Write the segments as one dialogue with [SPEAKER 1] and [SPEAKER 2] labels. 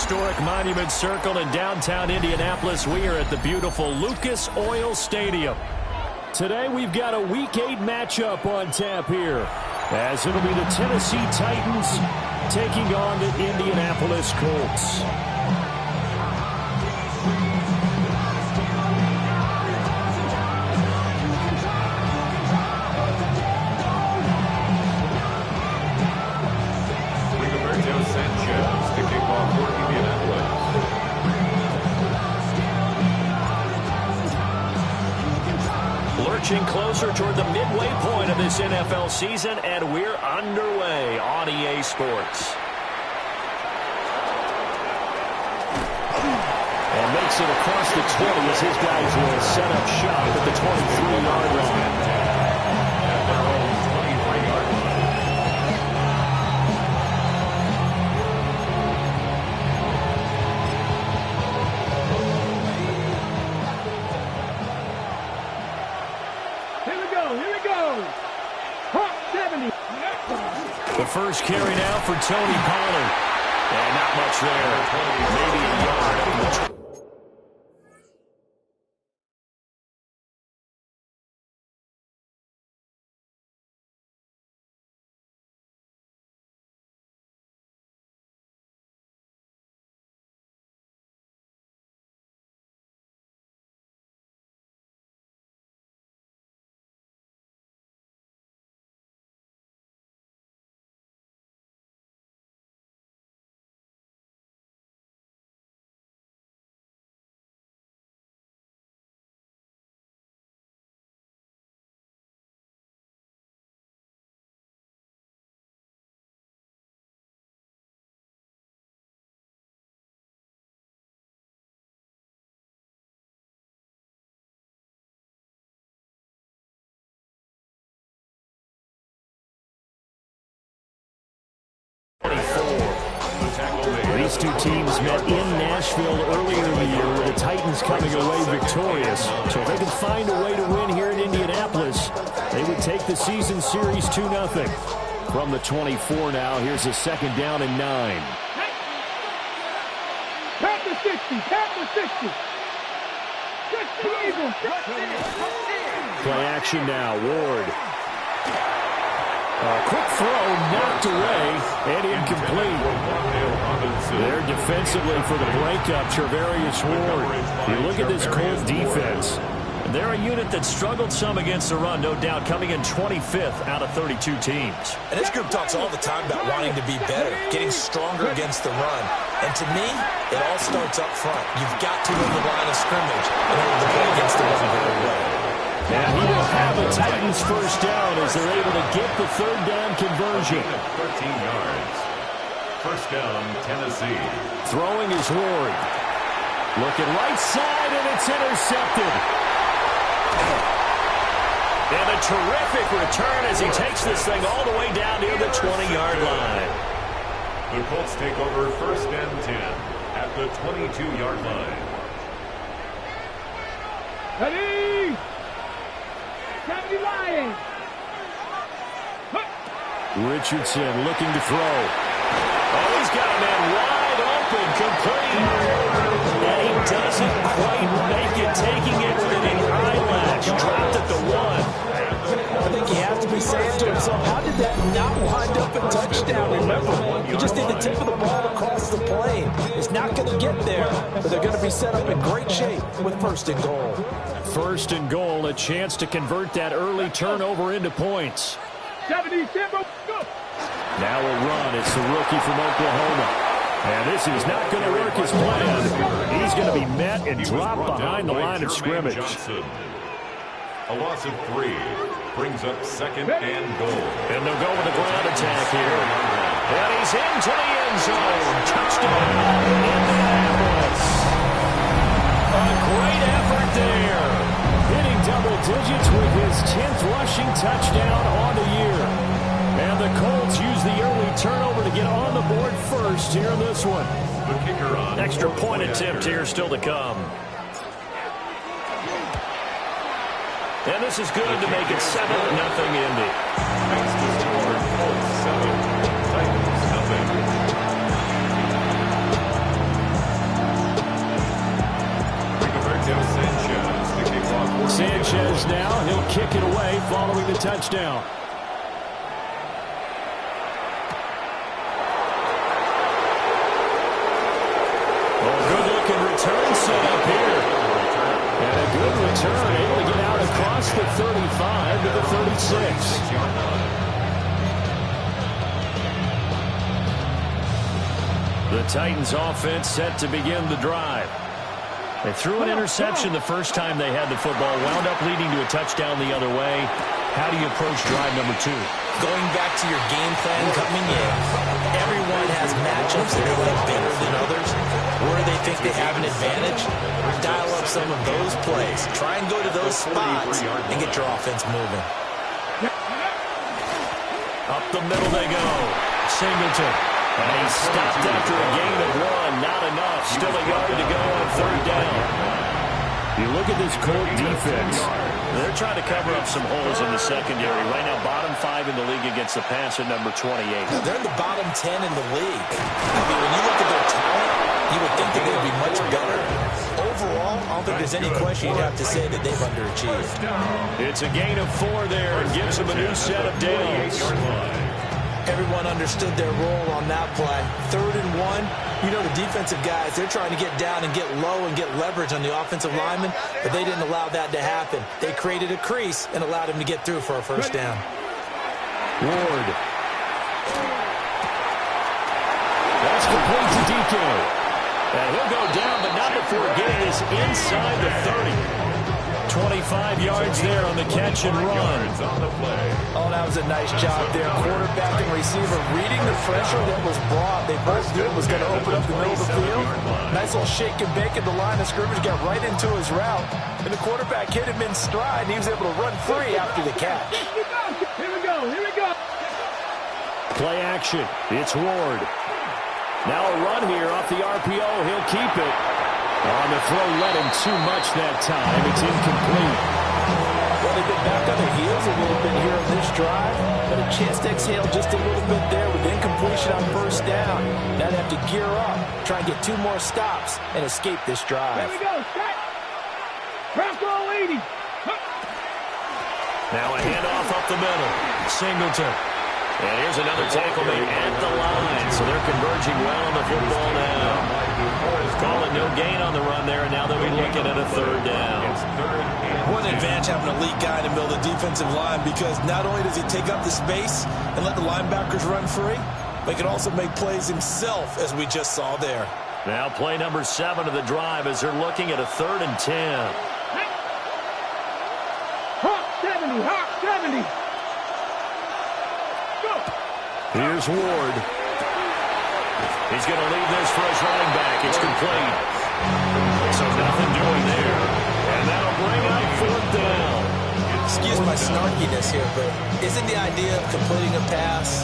[SPEAKER 1] historic Monument Circle in downtown Indianapolis. We are at the beautiful Lucas Oil Stadium. Today we've got a Week 8 matchup on tap here, as it'll be the Tennessee Titans taking on the Indianapolis Colts. Lurching closer toward the midway point of this NFL season, and we're underway on EA Sports. And makes it across the 20 as his guys will set up shop at the 23-yard line. The first carry now for Tony Pollard. And not much there. Maybe a yard. These two teams met in Nashville earlier in the year, with the Titans coming away victorious. So if they can find a way to win here in Indianapolis, they would take the season series 2-0. From the 24 now, here's a second down and 9.
[SPEAKER 2] Tap the 60, tap the 60. 60 Eagles.
[SPEAKER 1] Play action now, Ward. A quick throw knocked away and incomplete. There defensively for the breakup, Charvarius Ward. You look at this Colts defense. They're a unit that struggled some against the run, no doubt, coming in 25th out of 32 teams.
[SPEAKER 3] And this group talks all the time about wanting to be better, getting stronger against the run. And to me, it all starts up front. You've got to win the line of scrimmage in order to play against the run very well.
[SPEAKER 1] And he will have a Titans first down as they're able to get the third down conversion.
[SPEAKER 4] 13 yards. First down, Tennessee.
[SPEAKER 1] Throwing is Ward. Looking right side, and it's intercepted. And a terrific return as he takes this thing all the way down near the 20-yard line.
[SPEAKER 4] The Colts take over first and 10 at the 22-yard line.
[SPEAKER 2] Ready? 70 Lions.
[SPEAKER 1] Richardson looking to throw. Oh, he's got a man wide open, complete. And he doesn't quite make it, taking it with an eyelash. Dropped at the 1.
[SPEAKER 3] I think he has to be saying to himself, how did that not wind up a touchdown? Remember, he just did the tip of the ball across the plane. He's not going to get there, but they're going to be set up in great shape with first and goal.
[SPEAKER 1] First and goal, a chance to convert that early turnover into points.
[SPEAKER 2] 70, Timber, go.
[SPEAKER 1] Now a run. It's the rookie from Oklahoma. And this is not going to work as planned. He's going to be met and dropped behind the line of scrimmage.
[SPEAKER 4] A loss of 3 brings up second and goal.
[SPEAKER 1] And they'll go with a ground attack here. And he's into the end zone. Touchdown, Indianapolis. A great effort there. Hitting double digits with his 10th rushing touchdown on the year. And the Colts use the early turnover to get on the board first here in this one.
[SPEAKER 4] The kicker on.
[SPEAKER 1] Extra point attempt here still to come. And this is good to make it 7-0 Indy.
[SPEAKER 4] Next to score, Colts 7, Titans 0.
[SPEAKER 1] now. He'll kick it away following the touchdown. Good-looking return set up here. And a good return, able to get out across the 35 to the 36. The Titans offense set to begin the drive. They threw an interception the first time they had the football, wound up leading to a touchdown the other way. How do you approach drive number 2?
[SPEAKER 3] Going back to your game plan coming in, everyone has matchups that they like better than others. Where they think they have an advantage, dial up some of those plays. Try and go to those spots and get your offense moving.
[SPEAKER 1] Up the middle they go. Singleton. And he stopped after a gain of 1. Not enough. Still a yard to go on 3rd down. You look at this Colt defense. They're trying to cover up some holes in the secondary. Right now, bottom 5 in the league against the pass at number 28.
[SPEAKER 3] Now, they're in the bottom 10 in the league. I mean, when you look at their talent, you would think that they would be much better. Overall, I don't think there's any question you'd have to say that they've underachieved.
[SPEAKER 1] It's a gain of 4 there and gives them a new set of downs.
[SPEAKER 3] Everyone understood their role on that play. 3rd and 1. You know, the defensive guys, they're trying to get down and get low and get leverage on the offensive lineman, but they didn't allow that to happen. They created a crease and allowed him to get through for a 1st down.
[SPEAKER 1] Ward. That's complete to DK. And he'll go down, but not before getting this inside the 30. 25 yards there on the catch and run.
[SPEAKER 3] Oh, that was a nice job there. Quarterback and receiver reading the pressure that was brought. They both knew it was going to open up the middle of the field. Nice little shake and bake at the line of scrimmage. Got right into his route. And the quarterback hit him in stride, and he was able to run free after the catch.
[SPEAKER 2] Here we go. Here we go.
[SPEAKER 1] Play action. It's Ward. Now a run here off the RPO. He'll keep it. On the throw, led him too much that time. It's incomplete.
[SPEAKER 3] Well, they've been back on their heels a little bit here on this drive, but a chance to exhale just a little bit there with incompletion on 1st down. Now they have to gear up, try and get 2 more stops, and escape this drive.
[SPEAKER 2] Here we go. Set. Press all 80.
[SPEAKER 1] Now a handoff up the middle. Singleton. And here's another tackle made at the line. So they're converging well on the football now. Calling no gain on the run there, and now they'll be looking at a 3rd down.
[SPEAKER 3] What an advantage having a elite guy in the middle of the defensive line, because not only does he take up the space and let the linebackers run free, but he can also make plays himself, as we just saw there.
[SPEAKER 1] Now play number 7 of the drive as they're looking at a 3rd and 10.
[SPEAKER 2] Hawk 70. Hawk 70.
[SPEAKER 1] Here's Ward. He's going to leave this for his running back. It's complete. So nothing doing there. And that'll bring up 4th down.
[SPEAKER 3] Excuse my snarkiness here, but isn't the idea of completing a pass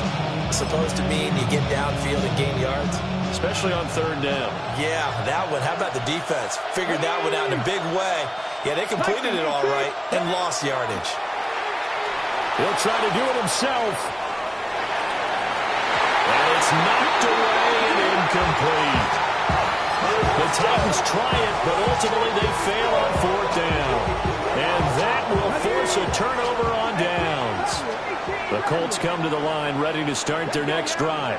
[SPEAKER 3] supposed to mean you get downfield and gain yards?
[SPEAKER 1] Especially on 3rd down.
[SPEAKER 3] Yeah, that one. How about the defense? Figured that one out in a big way. Yeah, they completed it all right and lost yardage.
[SPEAKER 1] He'll try to do it himself. And it's knocked away and incomplete. The Titans try it, but ultimately they fail on 4th down. And that will force a turnover on downs. The Colts come to the line ready to start their next drive.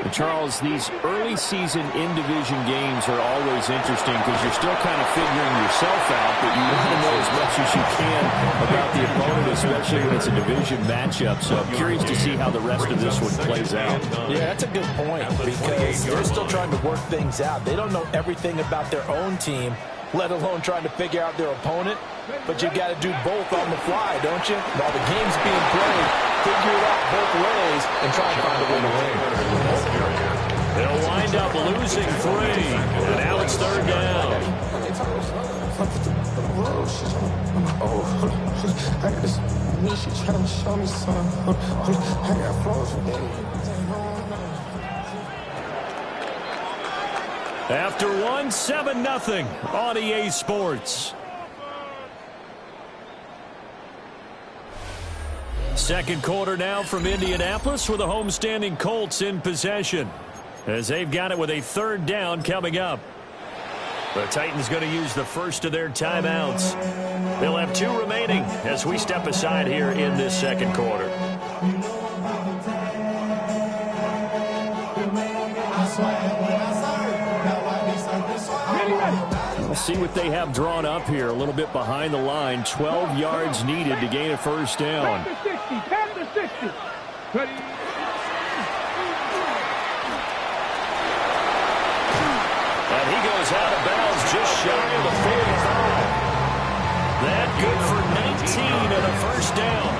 [SPEAKER 5] And Charles, these early season in-division games are always interesting because you're still kind of figuring yourself out, but you want to know as much as you can about the opponent, especially when it's a division matchup. So I'm curious to see how the rest of this one plays out.
[SPEAKER 3] Yeah, that's a good point because they're still trying to work things out. They don't know everything about their own team, let alone trying to figure out their opponent. But you got to do both on the fly, don't you? While the game's being played, figure it out both ways and try and find a way to win.
[SPEAKER 1] They'll wind up losing 3, and now it's 3rd down. After 1, 7-0 on EA Sports. Second quarter now from Indianapolis with the homestanding Colts in possession, as they've got it with a 3rd down coming up. The Titans going to use the first of their timeouts. They'll have 2 remaining as we step aside here in this second quarter.
[SPEAKER 5] We'll see what they have drawn up here. A little bit behind the line. 12 yards needed to gain a first down.
[SPEAKER 2] Pass to 60. Pass to 60. Ready.
[SPEAKER 1] And he goes out of bounds just shy of the 45. That good for 19 and a first down.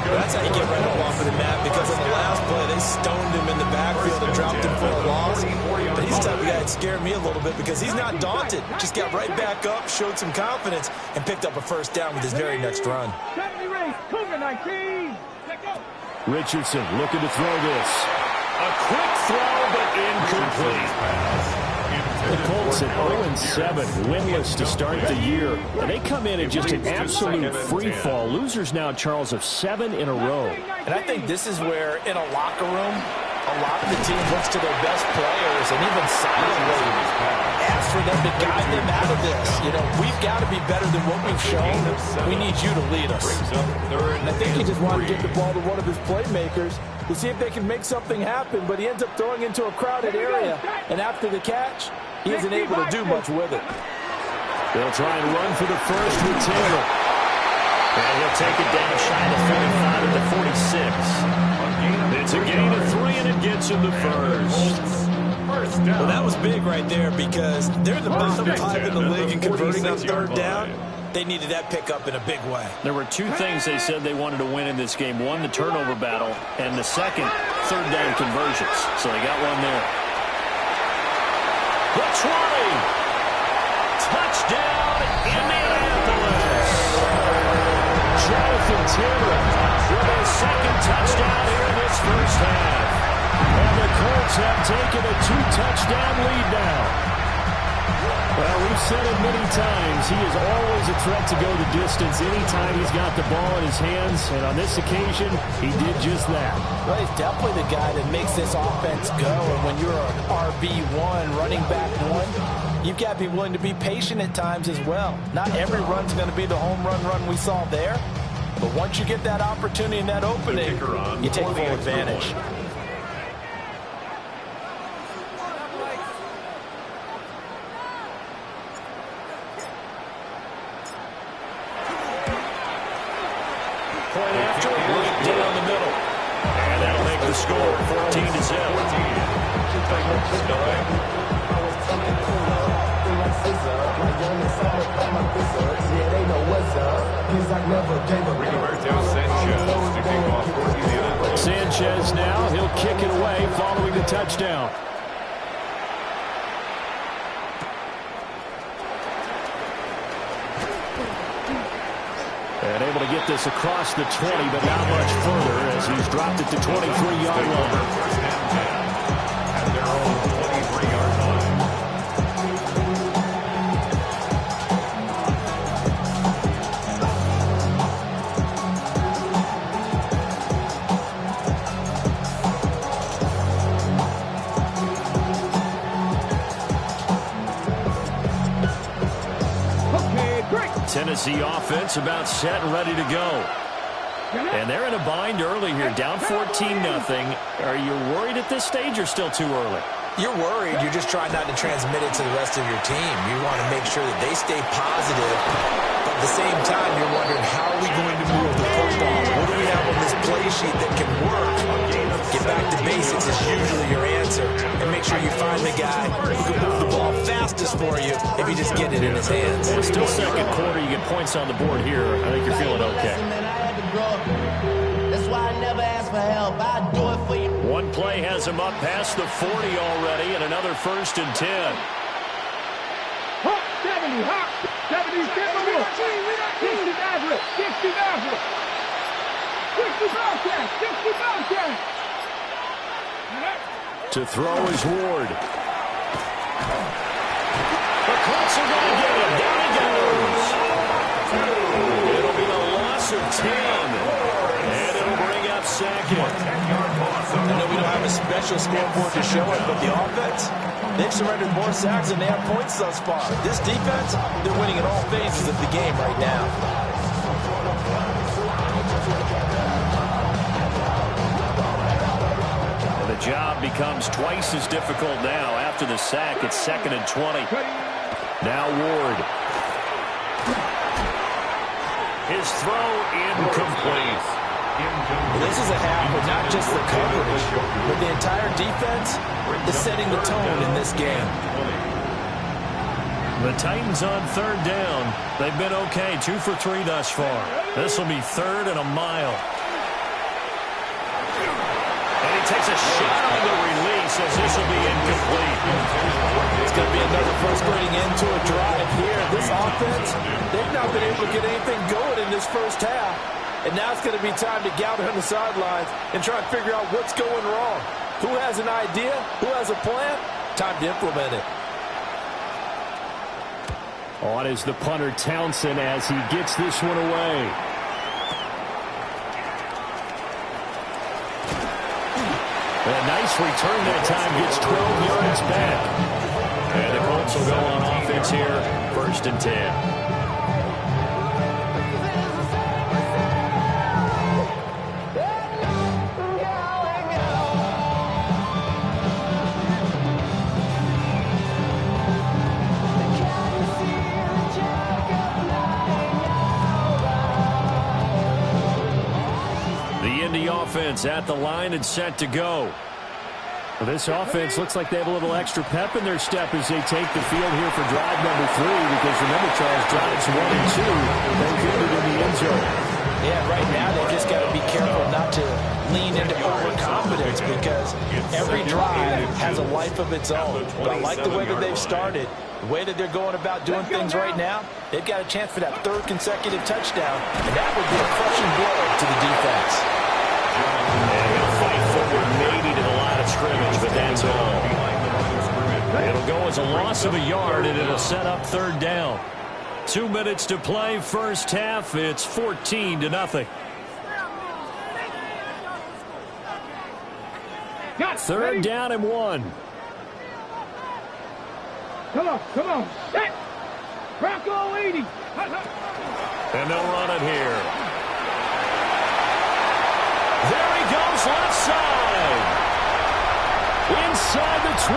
[SPEAKER 3] That's how you get right up off of the mat, because in the last play, they stoned him in the backfield and dropped him for a loss. But he's the type of guy that scared me a little bit because he's not daunted. Just got right back up, showed some confidence, and picked up a first down with his very next run.
[SPEAKER 2] 70 race. Cougar 19. Let go.
[SPEAKER 5] Richardson looking to throw this.
[SPEAKER 1] A quick throw, but incomplete.
[SPEAKER 5] The Colts at 0-7, winless to start the year. And they come in just an absolute free fall. Losers now, Charles, of 7 in a row.
[SPEAKER 3] And I think this is where, in a locker room, a lot of the team looks to their best players and even silently asks for them to guide them out of this. You know, we've got to be better than what we've shown. We need you to lead us.
[SPEAKER 6] And I think he just wanted to get the ball to one of his playmakers to see if they can make something happen, but he ends up throwing into a crowded area. And after the catch, he isn't able to do much with it.
[SPEAKER 5] They'll try and run for the first with Taylor.
[SPEAKER 1] And he'll take it down shy of the 45 at the 46. It's a gain of 3, and it gets him the first.
[SPEAKER 3] Well, that was big right there because they're the bottom 5 in the league in converting on third down. They needed that pickup in a big way.
[SPEAKER 5] There were 2 things they said they wanted to win in this game. One, the turnover battle, and the second, third down conversions. So they got one there.
[SPEAKER 1] The 20. Touchdown, Indianapolis.
[SPEAKER 5] Jonathan Taylor
[SPEAKER 1] With his second touchdown here in this first half.
[SPEAKER 5] and the Colts have taken a 2-touchdown lead now. Well, we've said it many times. He is always a threat to go the distance anytime he's got the ball in his hands. And on this occasion, he did just that.
[SPEAKER 3] Well, he's definitely the guy that makes this offense go. And when you're an RB1, running back 1, you've got to be willing to be patient at times as well. Not every run's going to be the home run we saw there. But once you get that opportunity and that opening, you take full advantage.
[SPEAKER 1] Point after, right down the middle. And that'll make the score 14-0.
[SPEAKER 5] Sanchez now, he'll kick it away following the touchdown. And able to get this across the 20, but not much further as he's dropped it to 23-yard line.
[SPEAKER 4] At their own 23-yard line.
[SPEAKER 5] Tennessee offense about set and ready to go. And they're in a bind early here, down 14-0. Are you worried at this stage or still too early?
[SPEAKER 3] You're worried. You're just trying not to transmit it to the rest of your team. You want to make sure that they stay positive. But at the same time, you're wondering, how are we going to move the football? What do we have on this play sheet that can work? Get back to basics is usually your answer. And make sure you find the guy who can move the ball fastest for you if you just get it in his hands.
[SPEAKER 5] And still second quarter, you get points on the board here. I think you're feeling okay.
[SPEAKER 7] That's why I never ask for help. I do it for you.
[SPEAKER 1] One play has him up past the 40 already, and another 1st and 10.
[SPEAKER 2] Hop, 70, hop, 70, 60 Nazareth, 60 Nazareth, 60 Bobcat, 60 Bobcat.
[SPEAKER 5] To throw is Ward.
[SPEAKER 1] The Colts are going to get him. Down he goes. It'll be a loss of 10. And it'll bring up second.
[SPEAKER 3] I know we don't have a special
[SPEAKER 6] official scoreboard to show it, but the offense, they've surrendered more sacks than they have points thus far. This defense, they're winning in all phases of the game right now.
[SPEAKER 1] And the job becomes twice as difficult now. After the sack, it's 2nd and 20. Now Ward. His throw incomplete.
[SPEAKER 6] This is a half of not just the coverage, but the entire defense is setting the tone in this game.
[SPEAKER 1] The Titans on 3rd down. They've been okay, 2 for 3 thus far. This will be 3rd and a mile. And he takes a shot on the release as this will be incomplete.
[SPEAKER 6] It's going to be another frustrating end to a drive here. This offense, they've not been able to get anything going in this first half. And now it's going to be time to gather on the sidelines and try and figure out what's going wrong. Who has an idea? Who has a plan? Time to implement it.
[SPEAKER 5] On is the punter Townsend as he gets this one away.
[SPEAKER 1] A nice return that time, gets 12 yards back. And the Colts will go on offense here, 1st and 10. Offense at the line and set to go.
[SPEAKER 5] Well, this offense looks like they have a little extra pep in their step as they take the field here for drive number 3, because remember, Charles, drives 1 and 2, they get it in the end zone.
[SPEAKER 6] Yeah, right now they just got to be careful not to lean into overconfidence, because every drive has a life of its own. But I like the way that they've started, the way that they're going about doing things right now. They've got a chance for that 3rd consecutive touchdown, and that would be a crushing blow to the defense.
[SPEAKER 1] And he'll fight forward maybe to the line of scrimmage, but that's all. It'll go as a loss of a yard, and it'll set up 3rd down. 2 minutes to play, first half. It's 14-0. 3rd down and 1.
[SPEAKER 2] Come on. Set. Bronco 80.
[SPEAKER 1] And they'll run it here. There he goes, left side. Inside the 20.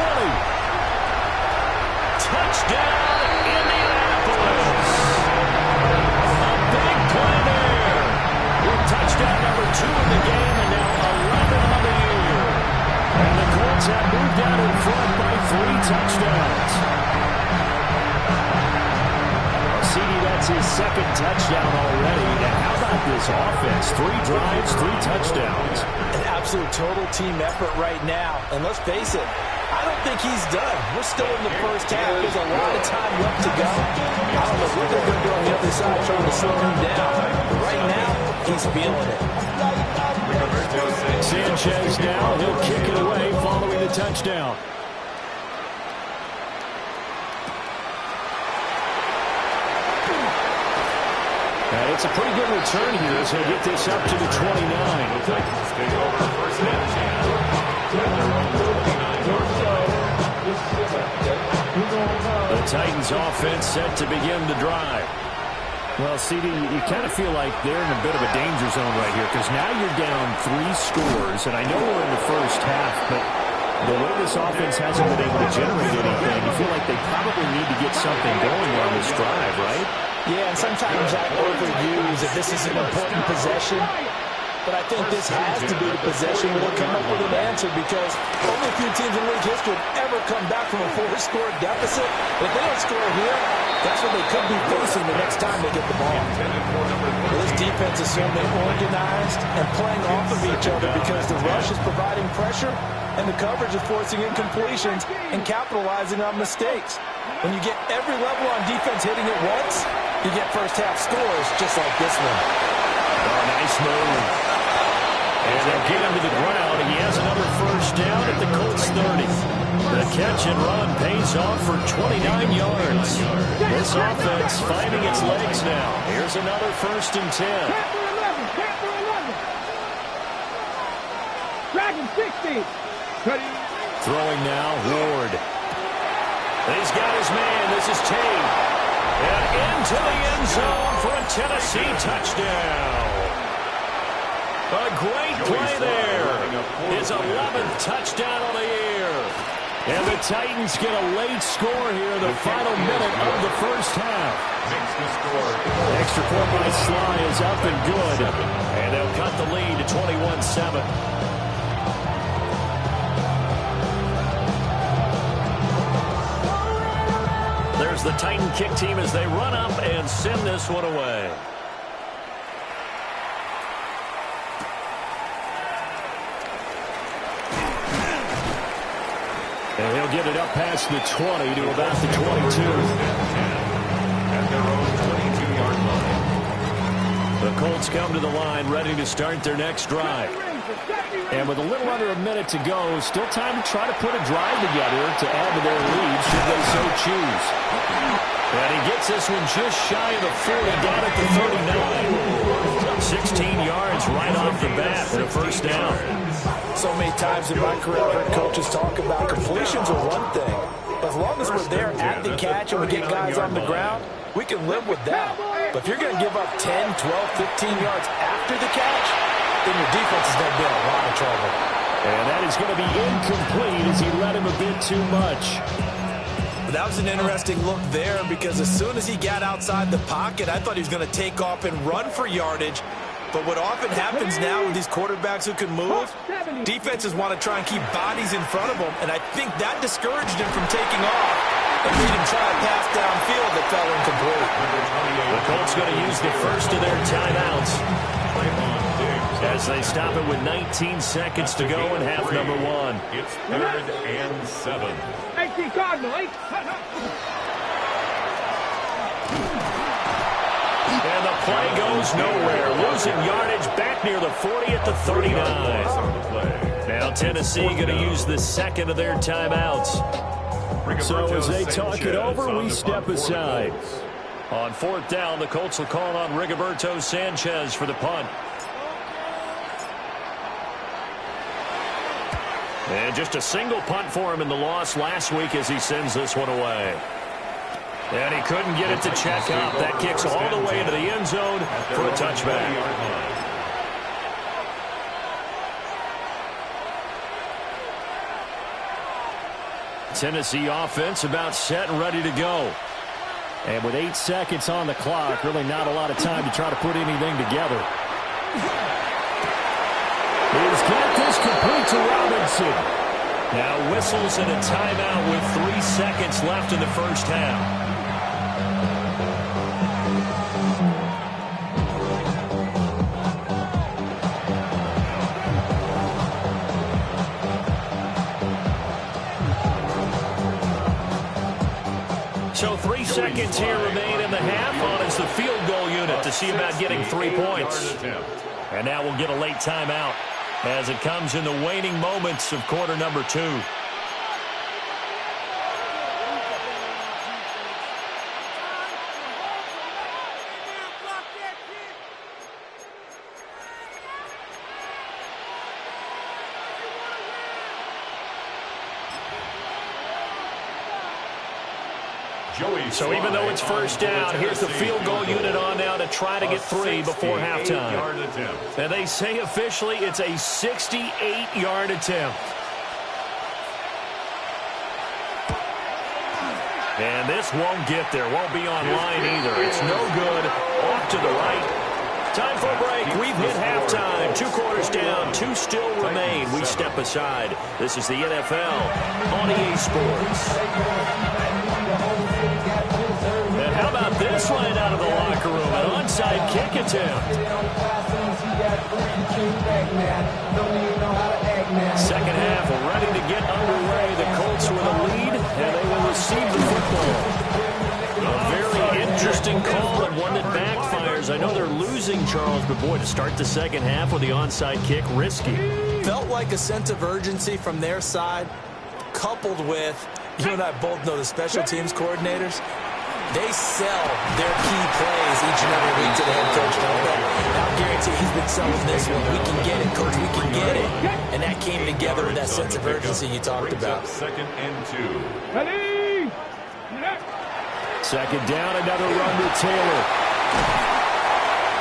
[SPEAKER 1] Touchdown, Indianapolis. A big play there. With touchdown number 2 in the game, and now 11 on the year. And the Colts have moved out in front by 3 touchdowns. CD, that's his 2nd touchdown already. And how about this offense? 3 drives, 3 touchdowns.
[SPEAKER 6] An absolute total team effort right now. And let's face it, I don't think he's done. We're still in the first half. There's a lot of time left to go. I don't know what they're going to do on the other side trying to slow him down. But right now, he's feeling it.
[SPEAKER 1] Sanchez now, he'll kick it away following the touchdown. It's a pretty good return here as he'll get this up to the 29. The Titans offense set to begin the drive. Well, CD, you kind of feel like they're in a bit of a danger zone right here, because now you're down 3 scores, and I know we're in the first half, but the way this offense hasn't been able to generate anything, you feel like they probably need to get something going on this drive, right?
[SPEAKER 6] Yeah, and sometimes I overuse that this is an important possession, but I think this has to be the possession where they come up with an answer, because only a few teams in league history have ever come back from a 4-score deficit. If they don't score here, that's what they could be facing the next time they get the ball. Well, this defense is certainly organized and playing off of each other, because the rush is providing pressure and the coverage is forcing incompletions and capitalizing on mistakes. When you get every level on defense hitting it once, you get first half scores just like this one.
[SPEAKER 1] Oh, nice move. And they'll get him to the ground. He has another first down at the Colts 30. The catch and run pays off for 29 yards. This offense finding its legs now. Here's another 1st and 10.
[SPEAKER 2] Dragon 60.
[SPEAKER 5] Throwing now, Ward.
[SPEAKER 1] He's got his man. This is Tate. And into the end zone for a Tennessee touchdown. A great play there. His 11th touchdown on the year. And the Titans get a late score here in the final minute of the first half.
[SPEAKER 5] Extra point by Sly is up and good.
[SPEAKER 1] And they'll cut the lead to 21-7. There's the Titan kick team as they run up and send this one away.
[SPEAKER 5] And he'll get it up past the 20 to about the 22.
[SPEAKER 4] At their own 22-yard line.
[SPEAKER 1] The Colts come to the line ready to start their next drive.
[SPEAKER 5] And with a little under a minute to go, still time to try to put a drive together to add to their lead should they so choose.
[SPEAKER 1] And he gets this one just shy of the 40, down at the 39. 16 yards right off the bat for a first down.
[SPEAKER 6] So many times in my career, I've heard coaches talk about completions are one thing. But as long as we're there at the catch and we get guys on the ground, we can live with that. But if you're going to give up 10, 12, 15 yards after the catch, then your defense is going to be in a lot of trouble.
[SPEAKER 5] And that is going to be incomplete as he let him a bit too much.
[SPEAKER 6] That was an interesting look there because as soon as he got outside the pocket, I thought he was going to take off and run for yardage. But what often happens now with these quarterbacks who can move, defenses want to try and keep bodies in front of them, and I think that discouraged him from taking off and made him try a pass downfield that fell incomplete.
[SPEAKER 1] The Colts going to use the first of their timeouts as they stop it with 19 seconds to go in half number one.
[SPEAKER 4] It's 3rd and 7.
[SPEAKER 2] 18 Cardinal, 8.
[SPEAKER 1] And the play goes nowhere. Losing yardage back near the 40 at the 39. Now Tennessee going to use the second of their timeouts.
[SPEAKER 5] So as they talk it over, we step aside.
[SPEAKER 1] On 4th down, the Colts will call on Rigoberto Sanchez for the punt. And just a single punt for him in the loss last week as he sends this one away. And he couldn't get it to check up. That kicks all the way into the end zone for a touchback. Tennessee offense about set and ready to go.
[SPEAKER 5] And with 8 seconds on the clock, really not a lot of time to try to put anything together. He's got this complete to Robinson.
[SPEAKER 1] Now whistles and a timeout with 3 seconds left in the first half. So 3 seconds here remain in the half. On is the field goal unit to see about getting 3 points. And now we'll get a late timeout as it comes in the waning moments of quarter number 2. So even though it's first down, here's the field goal unit on now to try to get 3 before halftime. And they say officially it's a 68-yard attempt. And this won't get there, won't be online either. It's no good, off to the right. Time for a break. We've hit halftime. 2 quarters down, 2 still remain. We step aside. This is the NFL on EA Sports. And how about this right out of the locker room? An onside kick attempt. Second half ready to get underway. The Colts with a lead, and they will receive the football. A very interesting call and one that backfires. I know they're losing, Charles, but boy, to start the second half with the onside kick, risky.
[SPEAKER 6] Felt like a sense of urgency from their side, coupled with, you and I both know the special teams coordinators. They sell their key plays each and every week to the head coach, don't they? And I'll guarantee he's been selling this one. We can get it, coach. We can get it. And that came together with that sense of urgency you talked about.
[SPEAKER 4] Second and 2.
[SPEAKER 2] Ready?
[SPEAKER 5] Second down, another run to Taylor.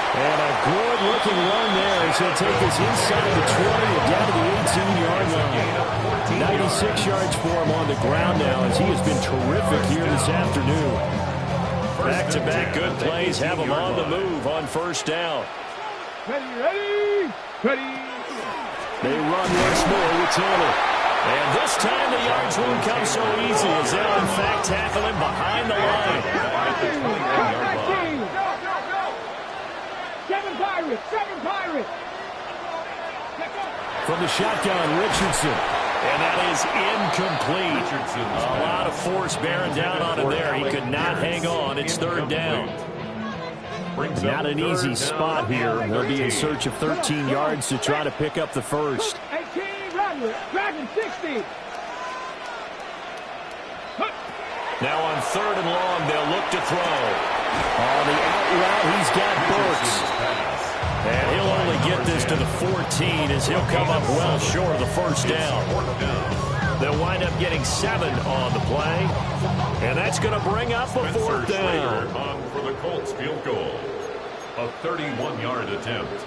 [SPEAKER 5] And a good-looking run there as he'll take us inside the 20 and down to the 18-yard line. 96 yards for him on the ground now as he has been terrific here this afternoon. Back-to-back good plays have him on the move on first down.
[SPEAKER 2] Ready?
[SPEAKER 5] They run once more with Taylor. And this time the yards won't come so easy as they'll in fact tackle him behind the line.
[SPEAKER 2] Seven Pirates.
[SPEAKER 5] From the shotgun, Richardson. And that is incomplete. A lot of force bearing down on him there. He could not hang on. It's third down. Not an easy spot here. They'll be in search of 13 yards to try to pick up the first.
[SPEAKER 2] 18, Dragon 60.
[SPEAKER 5] Now on third and long, they'll look to throw. On the out route, he's got Burks. And he'll only get this to the 14 as he'll come up well short of the first down. They'll wind up getting 7 on the play. And that's going to bring up a fourth down.
[SPEAKER 4] On for the Colts field goal. A 31-yard attempt.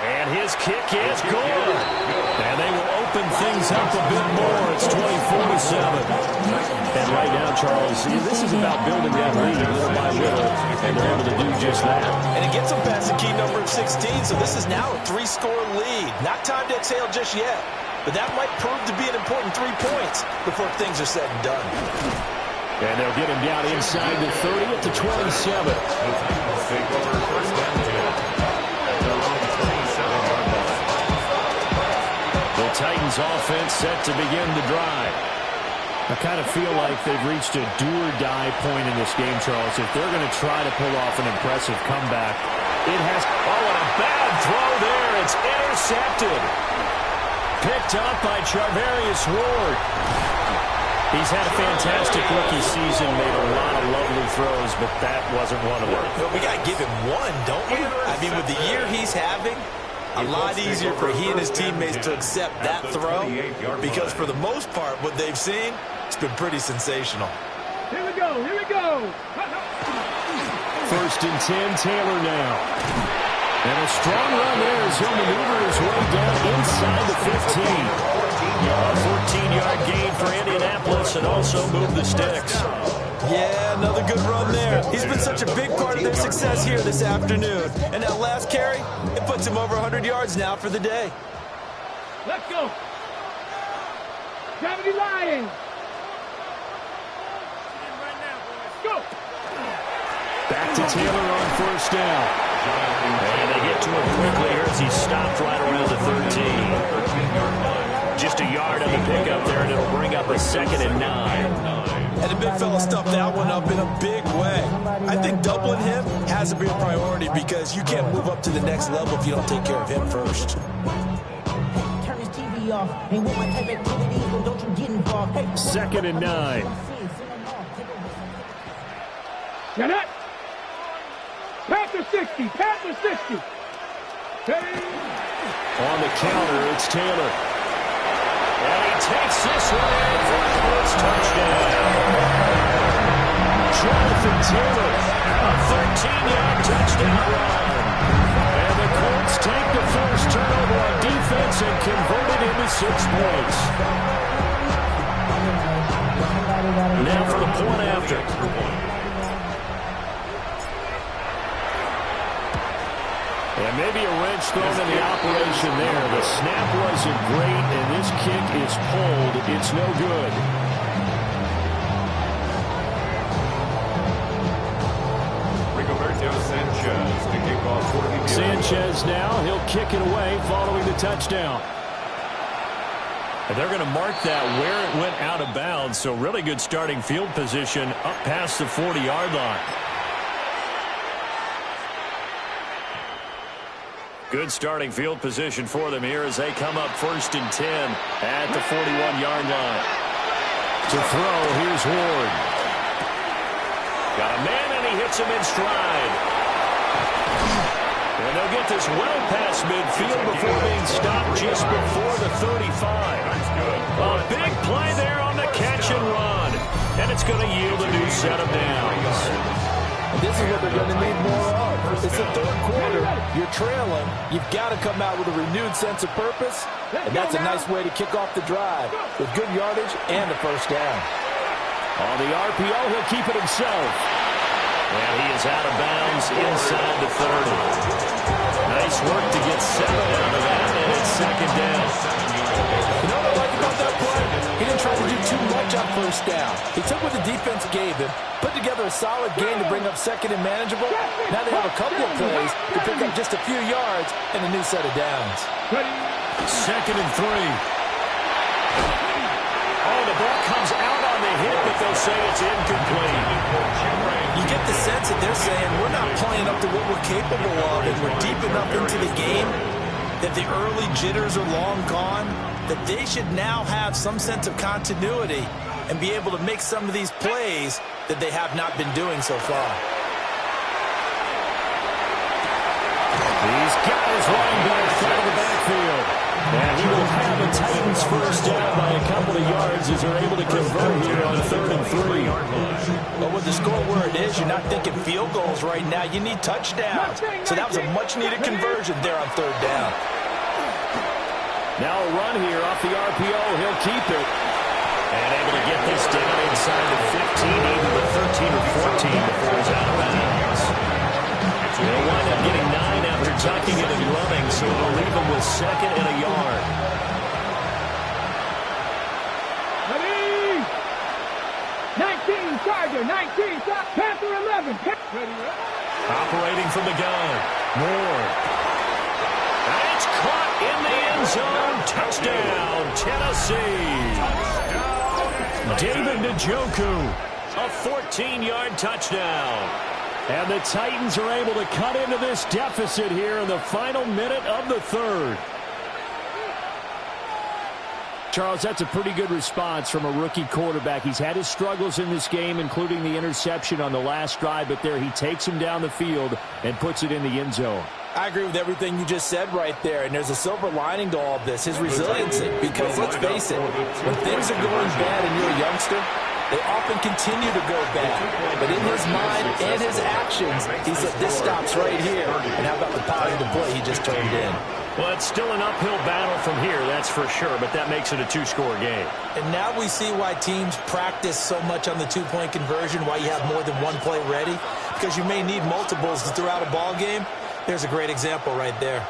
[SPEAKER 5] And his kick is good. And they will open things up a bit more. It's 24-7. And right now, Charles, this is about building that lead little by little. And they're able to do just that.
[SPEAKER 6] And it gets them past the key number of 16, so this is now a 3-score lead. Not time to exhale just yet. But that might prove to be an important 3 points before things are said and done.
[SPEAKER 5] And they'll get him down inside the 30 at the 27.
[SPEAKER 4] Take over first down 10.
[SPEAKER 5] The Titans offense set to begin the drive. I kind of feel like they've reached a do-or-die point in this game, Charles. If they're going to try to pull off an impressive comeback, it has... Oh, and a bad throw there. It's intercepted. Picked up by Charvarius Ward. He's had a fantastic rookie season, made a lot of lovely throws, but that wasn't one of them.
[SPEAKER 6] But we got to give him one, don't we? I mean, with the year he's having, a lot easier for he and his teammates to accept that throw because for the most part, what they've seen, it's been pretty sensational.
[SPEAKER 2] Here we go.
[SPEAKER 5] First and 10, Taylor now. And a strong run there as he'll maneuver his way down inside the 15. A 14-yard gain for Indianapolis and also move the sticks.
[SPEAKER 6] Yeah, another good run there. He's been such a big part of their success here this afternoon. And that last carry, it puts him over 100 yards now for the day.
[SPEAKER 2] Let's go. Gravity Lions. Go.
[SPEAKER 5] Back to Taylor on first down. And they get to him quickly here as he stopped right around the 13. Just a yard on the pickup there, and it'll bring up a 2nd and 9.
[SPEAKER 6] And the big fella stuffed that one up in a big way. I think doubling him has to be a priority because you can't move up to the next level if you don't take care of him first.
[SPEAKER 8] Turn his TV off. Ain't with my type activity, so don't you get involved.
[SPEAKER 5] 2nd and 9.
[SPEAKER 2] Get it. Panther 60. Hey.
[SPEAKER 5] On the counter, it's Taylor. And he takes this one in for a Colts touchdown. Jonathan Taylor, a 13-yard touchdown run. And the Colts take the first turnover on defense and convert it into 6 points. Now for the point after. And maybe a wrench thrown in the operation there. The snap wasn't great, and this kick is pulled. It's no good.
[SPEAKER 4] Rigoberto Sanchez to kick off for the
[SPEAKER 5] Sanchez now. He'll kick it away following the touchdown. And they're going to mark that where it went out of bounds. So really good starting field position up past the 40-yard line.
[SPEAKER 1] Good starting field position for them here as they come up 1st and 10 at the 41-yard line. To throw, here's Ward. Got a man, and he hits him in stride. And they'll get this well past midfield before being stopped just before the 35. A big play there on the catch and run. And it's going to yield a new set of downs.
[SPEAKER 3] And this is what they're going to need more of. It's the third quarter. You're trailing. You've got to come out with a renewed sense of purpose. And that's a nice way to kick off the drive with good yardage and a first down.
[SPEAKER 1] On the RPO, he'll keep it himself. And he is out of bounds inside the 30. Nice work to get 7 out of that, and it's 2nd down.
[SPEAKER 3] You know what I like about that play? He didn't try to do too much on first down. He took what the defense gave him, put together a solid game to bring up 2nd and manageable. Now they have a couple of plays to pick up just a few yards and a new set of downs.
[SPEAKER 1] 2nd and 3. Oh, the ball comes out on the hit, but they'll say it's incomplete.
[SPEAKER 3] You get the sense that they're saying we're not playing up to what we're capable of, and we're deep enough into the game that the early jitters are long gone, that they should now have some sense of continuity and be able to make some of these plays that they have not been doing so far.
[SPEAKER 1] He's got his running back out of the backfield. And he will have the Titans first down by a couple of yards as they're able to convert here on 3rd and 3.
[SPEAKER 3] But with the score where it is, you're not thinking field goals right now. You need touchdowns. So that was a much-needed conversion there on 3rd down.
[SPEAKER 1] Now a run here off the RPO. He'll keep it. And able to get this down inside the 15, either the 13 or 14 before he's out of bounds. They'll wind up getting 9 after tucking it and running, so it'll leave him with 2nd and a yard.
[SPEAKER 2] Ready? 19, Charger, 19, Panther 11. Ready?
[SPEAKER 1] Operating from the gun. Moore. And it's caught in the end zone. Touchdown, Tennessee. David Njoku. A 14-yard touchdown. And the Titans are able to cut into this deficit here in the final minute of the 3rd. Charles, that's a pretty good response from a rookie quarterback. He's had his struggles in this game, including the interception on the last drive, but there he takes him down the field and puts it in the end zone.
[SPEAKER 3] I agree with everything you just said right there, and there's a silver lining to all of this, his resiliency. Because let's face it, when things are going bad and you're a youngster, they often continue to go bad. But in his mind and his actions, he said, this stops right here. And how about the positive play he just turned in?
[SPEAKER 1] Well, it's still an uphill battle from here, that's for sure, but that makes it a 2-score game.
[SPEAKER 3] And now we see why teams practice so much on the 2-point conversion, why you have more than one play ready, because you may need multiples to throw out a ball game. There's a great example right there.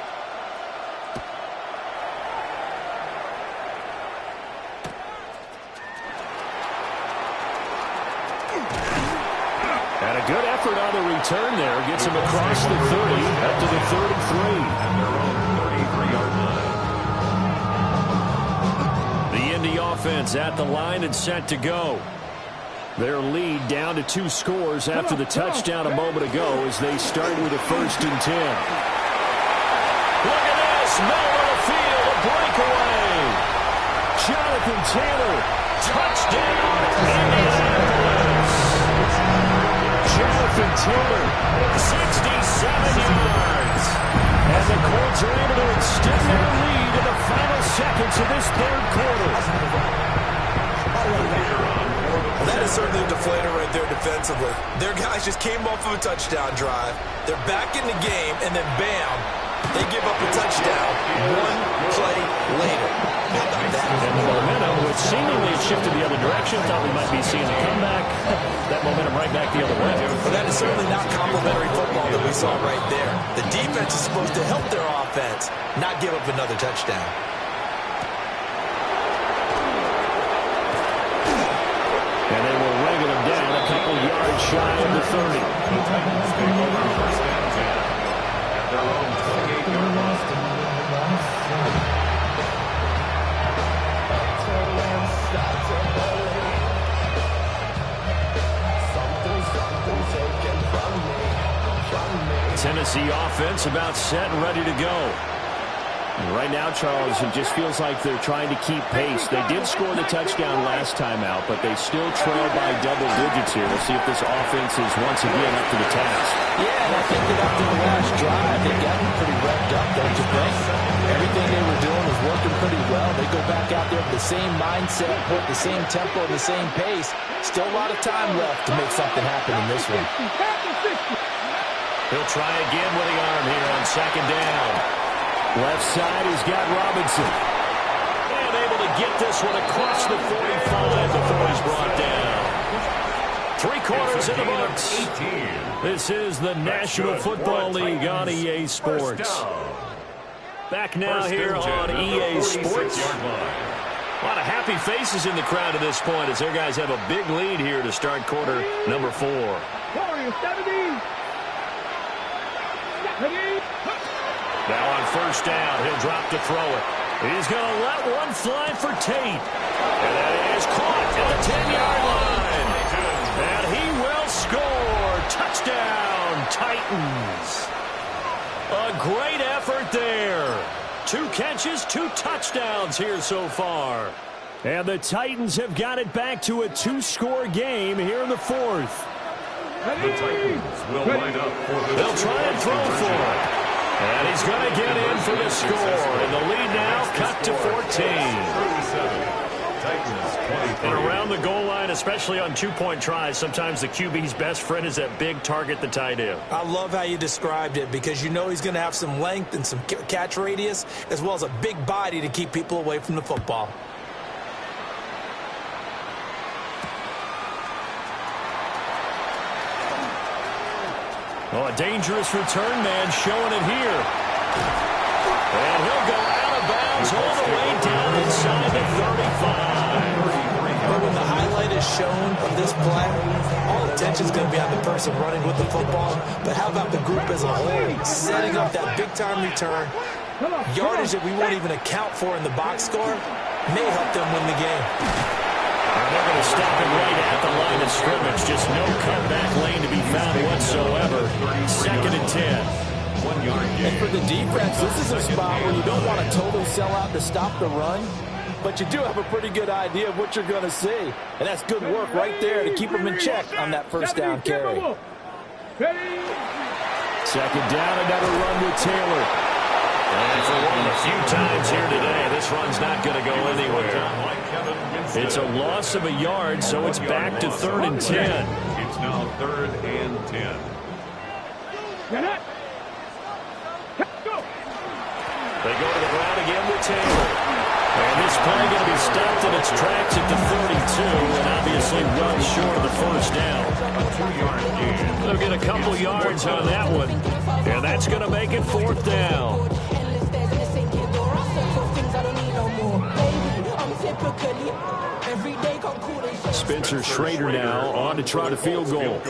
[SPEAKER 1] And a good effort on the return there. Gets him across the 30 up to the 3rd and 3. The Indy offense at the line and set to go. Their lead down to 2 scores after the touchdown a moment ago as they start with a 1st and 10. Look at this. Middle of the field. A breakaway. Jonathan Taylor. Touchdown. Indianapolis. Jonathan Taylor, 67 yards. And the Colts are able to extend their lead in the final seconds of this 3rd quarter.
[SPEAKER 3] Well, that is certainly a deflator right there defensively. Their guys just came off of a touchdown drive. They're back in the game, and then bam, they give up a touchdown 1 play later. How about that?
[SPEAKER 1] And the momentum, which seemingly had shifted the other direction, thought we might be seeing a comeback. That momentum right back the other way.
[SPEAKER 3] Well, that is certainly not complimentary football that we saw right there. The defense is supposed to help their offense, not give up another touchdown.
[SPEAKER 1] And they will wrangle him down a couple yards shy of the 30.
[SPEAKER 5] Tennessee offense about set and ready to go. Right now, Charles, it just feels like they're trying to keep pace. They did score the touchdown last time out, but they still trail by double digits here. We'll see if this offense is once again up to the task.
[SPEAKER 3] Yeah, and I think that after the last drive, they got them pretty revved up, don't you think? Everything they were doing was working pretty well. They go back out there with the same mindset, put the same tempo, the same pace. Still a lot of time left to make something happen in this one.
[SPEAKER 1] He'll try again with the arm here on second down.
[SPEAKER 5] Left side, he's got Robinson.
[SPEAKER 1] And able to get this one across the 45 before he's brought down. 3/4 in the books. This is the National Football League on EA Sports. Back now here on EA Sports. A lot of happy faces in the crowd at this point as their guys have a big lead here to start quarter number 4. Now on first down, he'll drop to throw it. He's going to let one fly for Tate. And that is caught at the 10-yard line. And he will score. Touchdown, Titans. A great effort there. 2 catches, 2 touchdowns here so far.
[SPEAKER 5] And the Titans have got it back to a 2-score game here in the 4th.
[SPEAKER 4] The Titans will line up for the...
[SPEAKER 1] They'll try and throw for it. And he's going to get in for the score. And the lead now cut to 14. And around the goal line, especially on 2-point tries, sometimes the QB's best friend is that big target, the tight end.
[SPEAKER 3] I love how you described it because you know he's going to have some length and some catch radius as well as a big body to keep people away from the football.
[SPEAKER 1] Oh, a dangerous return man showing it here. And he'll go out of bounds all the way down inside the 35.
[SPEAKER 3] But when the highlight is shown of this play, all attention is going to be on the person running with the football. But how about the group as a whole? Setting up that big-time return, yardage that we won't even account for in the box score, may help them win the game.
[SPEAKER 1] And they're going to stop him right at the line of scrimmage. Just no comeback lane to be found whatsoever. 2nd and 10.
[SPEAKER 4] 1 yard gain.
[SPEAKER 3] And for the defense, this is a spot where you don't want to totally sell out to stop the run, but you do have a pretty good idea of what you're going to see. And that's good work right there to keep them in check on that first down carry.
[SPEAKER 5] 2nd down, another run with Taylor.
[SPEAKER 1] And for one of the few times here today, this run's not going to go anywhere. It's a loss of a yard, so it's back to 3rd and 10.
[SPEAKER 4] It's now 3rd and 10.
[SPEAKER 1] They go to the ground again with Taylor. And this play going to be stopped in its tracks at the 32, and obviously well short of the first down.
[SPEAKER 4] A 2-yard gain.
[SPEAKER 1] They'll get a couple yards on that one, and that's going to make it 4th down.
[SPEAKER 5] Spencer Schrader now on to try to field goal.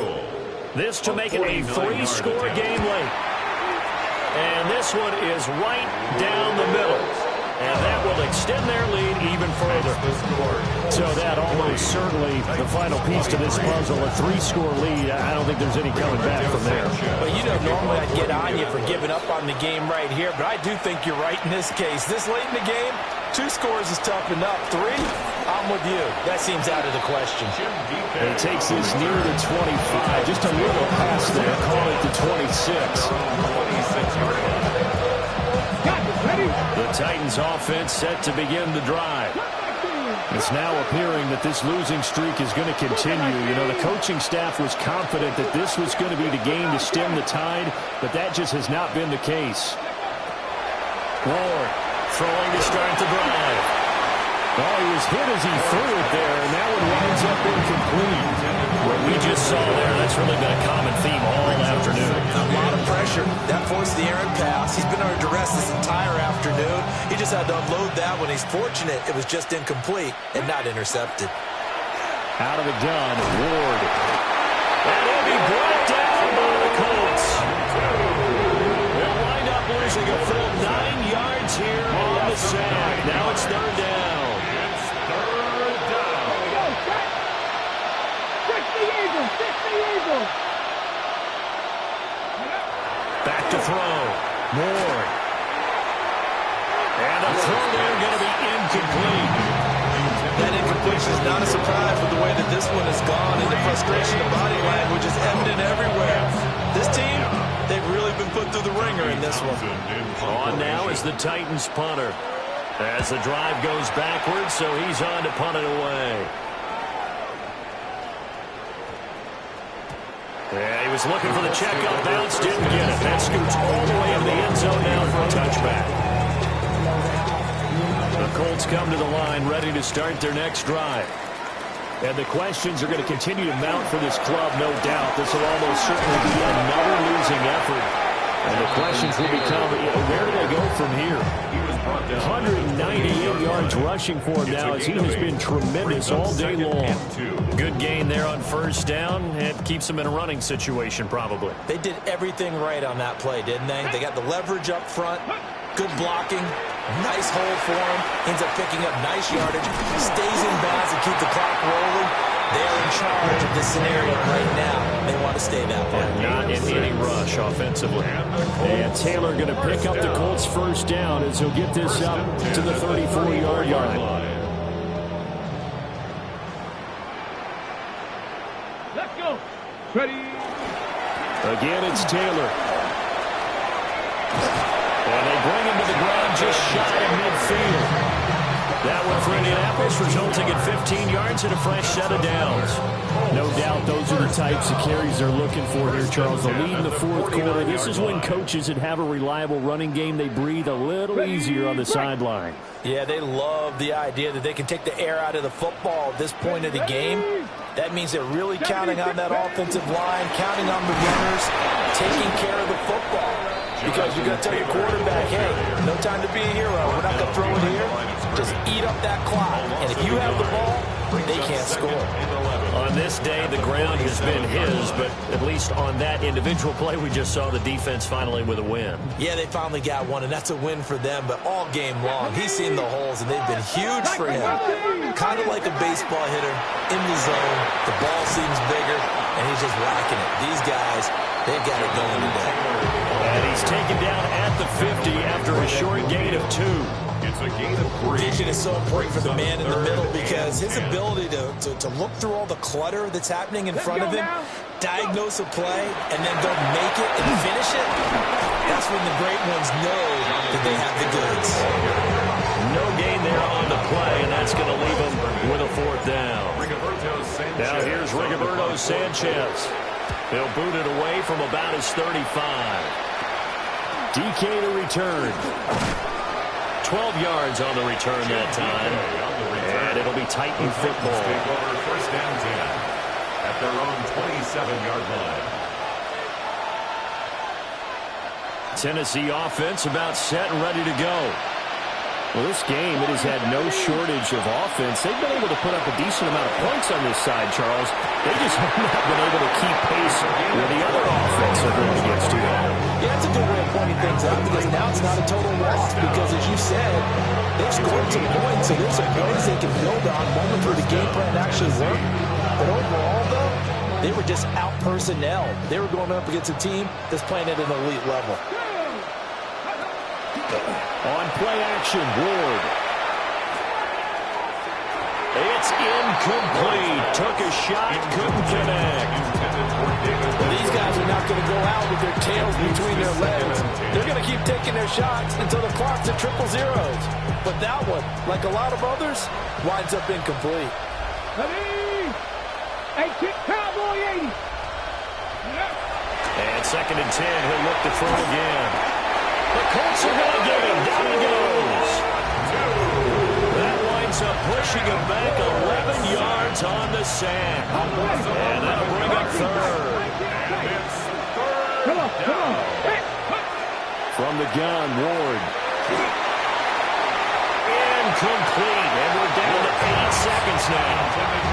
[SPEAKER 1] This to make it a 3-score game late. And this one is right down the middle. And that will extend their lead even further.
[SPEAKER 5] So that almost certainly the final piece to this puzzle, a 3-score lead. I don't think there's any coming back from there.
[SPEAKER 3] Well, you know, normally I'd get on you for giving up on the game right here, but I do think you're right in this case. This late in the game, 2 scores is tough enough. 3, I'm with you. That seems out of the question.
[SPEAKER 5] And he takes this near the 25. Just a little past there. Call it the 26.
[SPEAKER 1] The Titans offense set to begin the drive.
[SPEAKER 5] It's now appearing that this losing streak is going to continue. You know, the coaching staff was confident that this was going to be the game to stem the tide, but that just has not been the case.
[SPEAKER 1] Ward throwing to start the drive.
[SPEAKER 5] Oh, he was hit as he threw it there, and that one winds up incomplete.
[SPEAKER 1] What we just saw there, that's really been a common theme all afternoon.
[SPEAKER 3] A lot of pressure. That forced the errant pass. He's been under duress this entire afternoon. He just had to unload that one. He's fortunate it was just incomplete and not intercepted.
[SPEAKER 5] Out of the gun, Ward.
[SPEAKER 1] And he'll be brought down by the Colts. They'll wind up losing a full 9 yards here on the sack. Now it's 3rd down. Back to throw. Ward. And the throw there going to be incomplete.
[SPEAKER 6] That incompletion is not a surprise with the way that this one has gone, and the frustration of body language is evident everywhere. This team, they've really been put through the ringer in this one.
[SPEAKER 1] On now is the Titans punter. As the drive goes backwards, so he's on to punt it away. Yeah, he was looking for the checkout bounce, didn't get it. That scoots all the way into the end zone now for a touchback. The Colts come to the line ready to start their next drive. And the questions are going to continue to mount for this club, no doubt. This will almost certainly be another losing effort. And the questions will become, where do they go from here? 198 yards rushing for him now as he has been tremendous all day long. Good gain there on first down. It keeps him in a running situation probably.
[SPEAKER 6] They did everything right on that play, didn't they? They got the leverage up front, good blocking, nice hole for him, ends up picking up nice yardage, stays in bounds to keep the clock rolling. They're in charge of this scenario right now. They want to stay that way.
[SPEAKER 1] Not in any rush offensively. And Taylor going to pick up the Colts first down as he'll get this up to the 34-yard line.
[SPEAKER 2] Let's go. Ready.
[SPEAKER 1] Again, it's Taylor. And they bring him to the ground just shy of midfield. That one for Indianapolis, resulting in 15 yards and a fresh set of downs. No doubt those are the types of carries they're looking for here, Charles. The lead in the fourth quarter. This is when coaches that have a reliable running game, they breathe a little easier on the sideline.
[SPEAKER 6] Yeah, they love the idea that they can take the air out of the football at this point of the game. That means they're really counting on that offensive line, counting on the runners, taking care of the football. Because you're going to tell your quarterback, hey, no time to be a hero. We're not going to throw it here. Just eat up that clock. And if you have the ball, they can't score.
[SPEAKER 1] On this day, the ground has been his, but at least on that individual play, we just saw the defense finally with a win.
[SPEAKER 6] Yeah, they finally got one, and that's a win for them. But all game long, he's seen the holes, and they've been huge for him. Kind of like a baseball hitter in the zone. The ball seems bigger, and he's just whacking it. These guys, they've got it going today.
[SPEAKER 1] And he's taken down at the 50 after a short gain of 2.
[SPEAKER 4] It's a gain of 3.
[SPEAKER 6] Vision is so important for the man in the middle because his ability to look through all the clutter that's happening in front of him, diagnose a play, and then go make it and finish it, that's when the great ones know that they have the goods.
[SPEAKER 1] No gain there on the play, and that's going to leave him with a fourth down. Now here's Rigoberto Sanchez. He'll boot it away from about his 35. DK to return. 12 yards on the return that time. And it'll be Titan football.
[SPEAKER 4] Take over first and 10 at their own 27-yard line.
[SPEAKER 1] Tennessee offense about set and ready to go. Well, this game, it has had no shortage of offense. They've been able to put up a decent amount of points on this side, Charles. They just have not been able to keep pace with the other offense they're going against too long.
[SPEAKER 6] Yeah, it's a good way of pointing things out because now it's not a total loss because, as you said, they've scored some points, so there's some points they can build on, moments where the game plan actually worked. But overall, though, they were just out-personnel. They were going up against a team that's playing at an elite level.
[SPEAKER 1] On play action, Ward. It's incomplete. Took a shot, couldn't connect.
[SPEAKER 6] Well, these guys are not going to go out with their tails between their legs. They're going to keep taking their shots until the clock's at triple zeros. But that one, like a lot of others, winds up incomplete.
[SPEAKER 2] Ready. Hey, kick Cowboy 80.
[SPEAKER 1] And second and 10, he'll look to throw again. The Colts are going to get him. Down he goes. That winds up pushing him back 11 yards on the sack. And that'll bring up third.
[SPEAKER 2] Come on, come on. Hey.
[SPEAKER 1] From the gun, Ward. Incomplete. And we're down to 8 seconds now.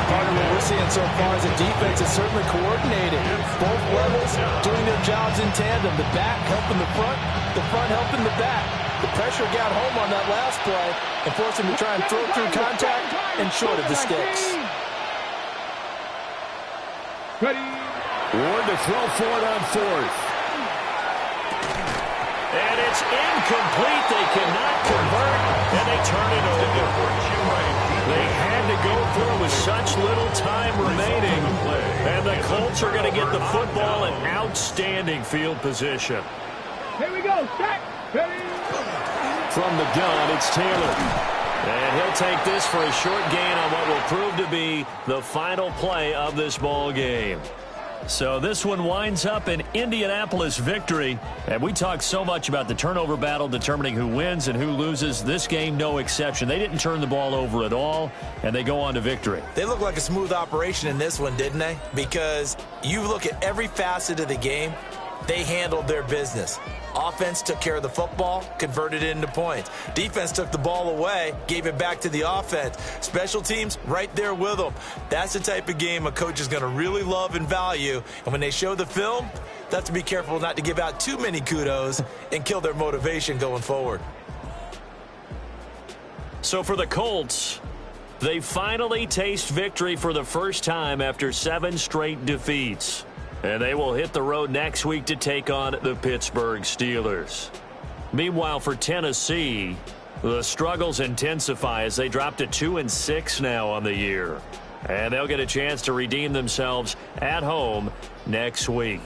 [SPEAKER 6] Part of what we're seeing so far is the defense is certainly coordinated. Both levels doing their jobs in tandem. The back helping the front helping the back. The pressure got home on that last play and forced him to try and throw through contact and short of the sticks.
[SPEAKER 2] Ready.
[SPEAKER 1] Ward to throw for it on fourth. incomplete. They cannot convert, and they turn it over. They had to go through with such little time remaining, and the Colts are going to get the football in outstanding field position.
[SPEAKER 2] Here we go. Set. Ready.
[SPEAKER 1] From the gun, it's Taylor. And he'll take this for a short gain on what will prove to be the final play of this ball game. So this one winds up an Indianapolis victory. And we talk so much about the turnover battle determining who wins and who loses. This game, no exception. They didn't turn the ball over at all, and they go on to victory.
[SPEAKER 6] They look like a smooth operation in this one, didn't they? Because you look at every facet of the game, they handled their business. Offense took care of the football, converted it into points. Defense took the ball away, gave it back to the offense. Special teams, right there with them. That's the type of game a coach is going to really love and value. And when they show the film, they have to be careful not to give out too many kudos and kill their motivation going forward.
[SPEAKER 1] So for the Colts, they finally taste victory for the first time after 7 straight defeats. And they will hit the road next week to take on the Pittsburgh Steelers. Meanwhile, for Tennessee, the struggles intensify as they drop to 2-6 now on the year. And they'll get a chance to redeem themselves at home next week.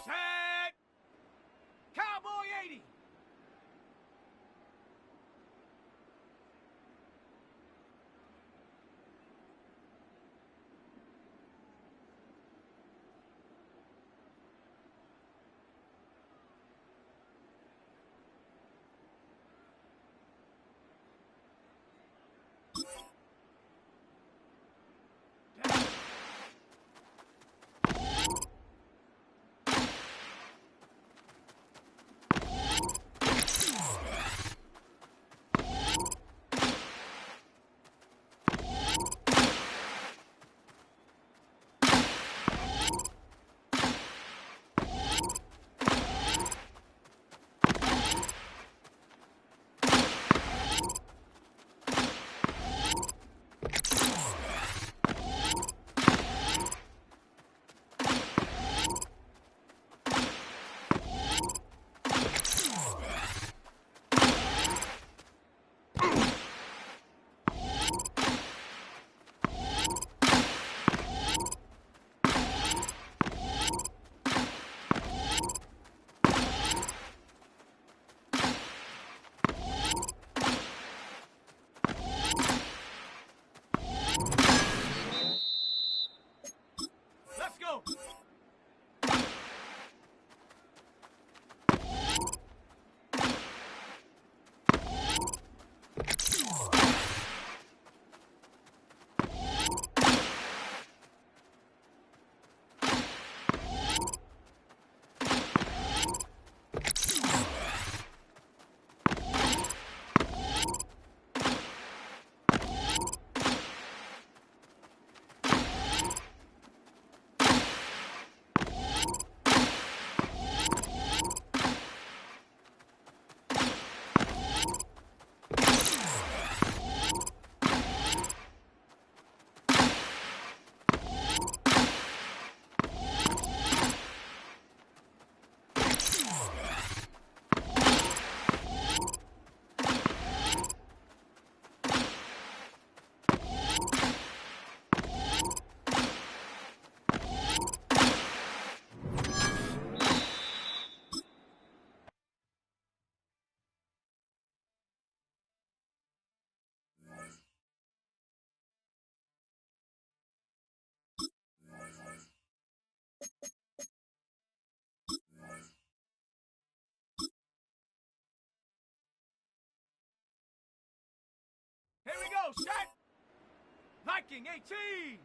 [SPEAKER 2] Set. Cowboy 80. Let's go. Here we go, set! Viking 18!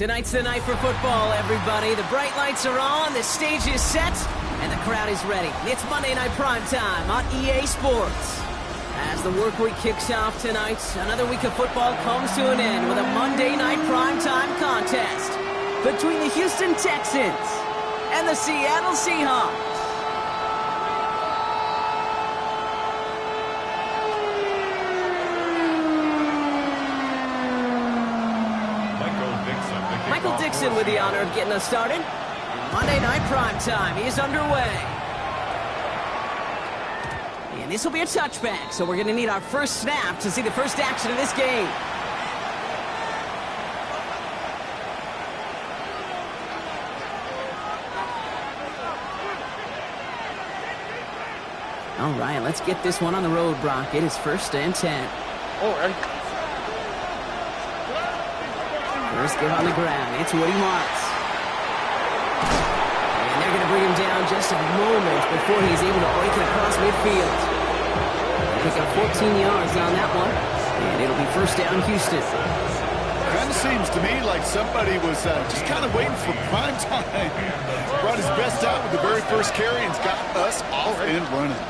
[SPEAKER 9] Tonight's the night for football, everybody. The bright lights are on, the stage is set, and the crowd is ready. It's Monday Night Primetime on EA Sports. As the work week kicks off tonight, another week of football comes to an end with a Monday Night Primetime contest between the Houston Texans and the Seattle Seahawks. Michael Dixon with the honor of getting us started. Monday Night Primetime is underway. And this will be a touchback, so we're going to need our first snap to see the first action of this game. All right, let's get this one on the road, Brock. It is 1st and 10.
[SPEAKER 2] All right.
[SPEAKER 9] First give on the ground. It's Woody Marks. And they're going to bring him down just a moment before he's able to break it across midfield. Pick up 14 yards on that one. And it'll be 1st down, Houston.
[SPEAKER 10] Kind of seems to me like somebody was just kind of waiting for prime time. Brought his best out with the very first carry and's got us off and running.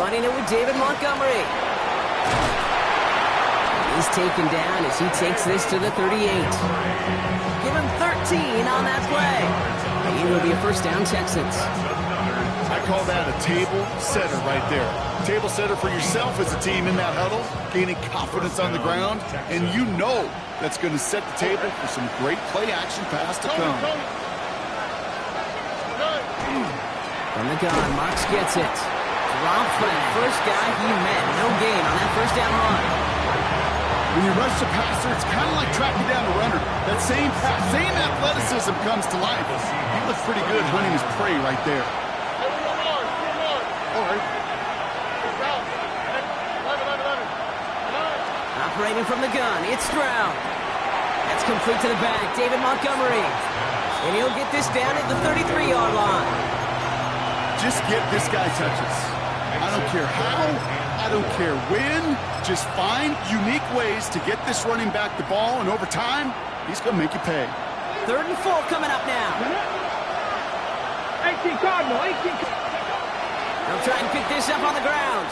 [SPEAKER 9] Running it with David Montgomery. He's taken down as he takes this to the 38. Give him 13 on that play. And it will be a 1st down, Texans.
[SPEAKER 10] I call that a table setter right there. Table setter for yourself as a team in that huddle, gaining confidence on the ground, and you know that's going to set the table for some great play-action pass to come.
[SPEAKER 9] From the gun, Marks gets it. Dropped for the first guy he met. No gain on that 1st down run.
[SPEAKER 10] When you rush the passer, it's kind of like tracking down a runner. That same athleticism comes to life. He looks pretty good hunting his prey right there. All right.
[SPEAKER 9] Operating from the gun, it's Stroud. That's complete to the back, David Montgomery. And he'll get this down at the 33-yard line.
[SPEAKER 10] Just get this guy touches. I don't care how, I don't care when. Just find unique ways to get this running back the ball, and over time, he's going to make you pay.
[SPEAKER 9] 3rd and 4 coming up now.
[SPEAKER 2] 18 Cardinal, 18.
[SPEAKER 9] They'll try and pick this up on the ground.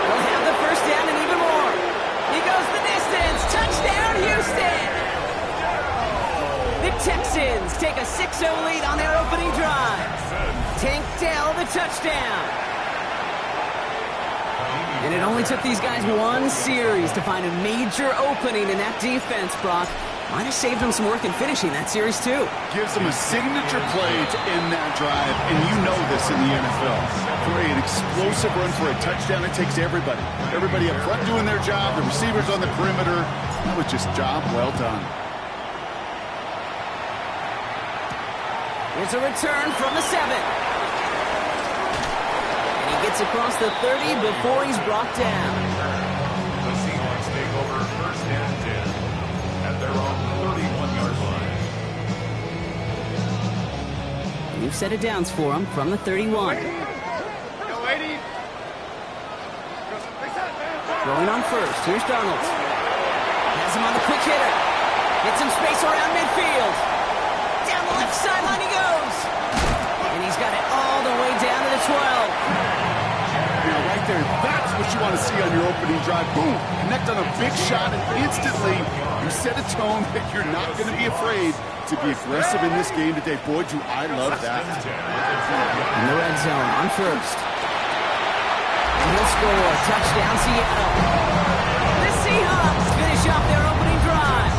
[SPEAKER 9] They'll have the 1st down and even more. He goes the distance. Touchdown, Houston. The Texans take a 6-0 lead on their opening drive. Tank Dell the touchdown. And it only took these guys one series to find a major opening in that defense, Brock. Might have saved them some work in finishing that series, too.
[SPEAKER 10] Gives them a signature play to end that drive, and you know this in the NFL. For an explosive run for a touchdown, it takes everybody. Everybody up front doing their job, the receivers on the perimeter. That was just job well done.
[SPEAKER 9] Here's a return from the 7. And he gets across the 30 before he's brought down.
[SPEAKER 4] The Seahawks take over 1st and 10 at their own 31-yard line.
[SPEAKER 9] New set of downs for him from the 31. Throwing on 1st. Here's Donald. Has him on the quick hitter. Gets some space around midfield. Down the left sideline he goes. And he's got it all the way down to the 12.
[SPEAKER 10] Yeah, right there. That's what you want to see on your opening drive. Boom! Connect on a big shot, and instantly you set a tone that you're not going to be afraid to be aggressive in this game today. Boy, do I love that.
[SPEAKER 9] In the red zone on 1st. And he'll score. Touchdown, Seattle. The Seahawks finish off their opening drive.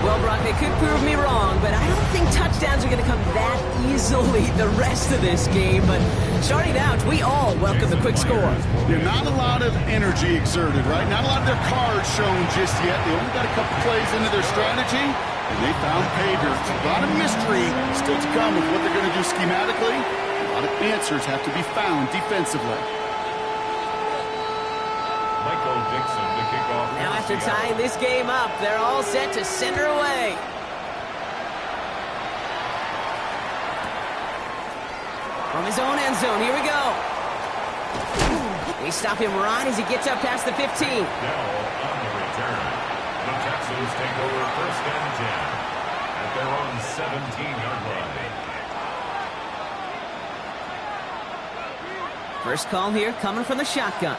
[SPEAKER 9] Well, Brock, they could prove me wrong, but I don't think touchdowns are going to come that easily the rest of this game. But starting out, we all welcome the quick score.
[SPEAKER 10] Yeah, not a lot of energy exerted, right? Not a lot of their cards shown just yet. They only got a couple plays into their strategy, and they found pay dirt. A lot of mystery still to come with what they're going to do schematically. A lot of answers have to be found defensively.
[SPEAKER 4] Michael Dixon to kick off.
[SPEAKER 9] Now after tying this game up, they're all set to send her away. From his own end zone, here we go. They stop him right as he gets up past the 15.
[SPEAKER 4] Now on the return, the Texans take over first and 10 at their own 17-yard line.
[SPEAKER 9] First call here coming from the shotgun.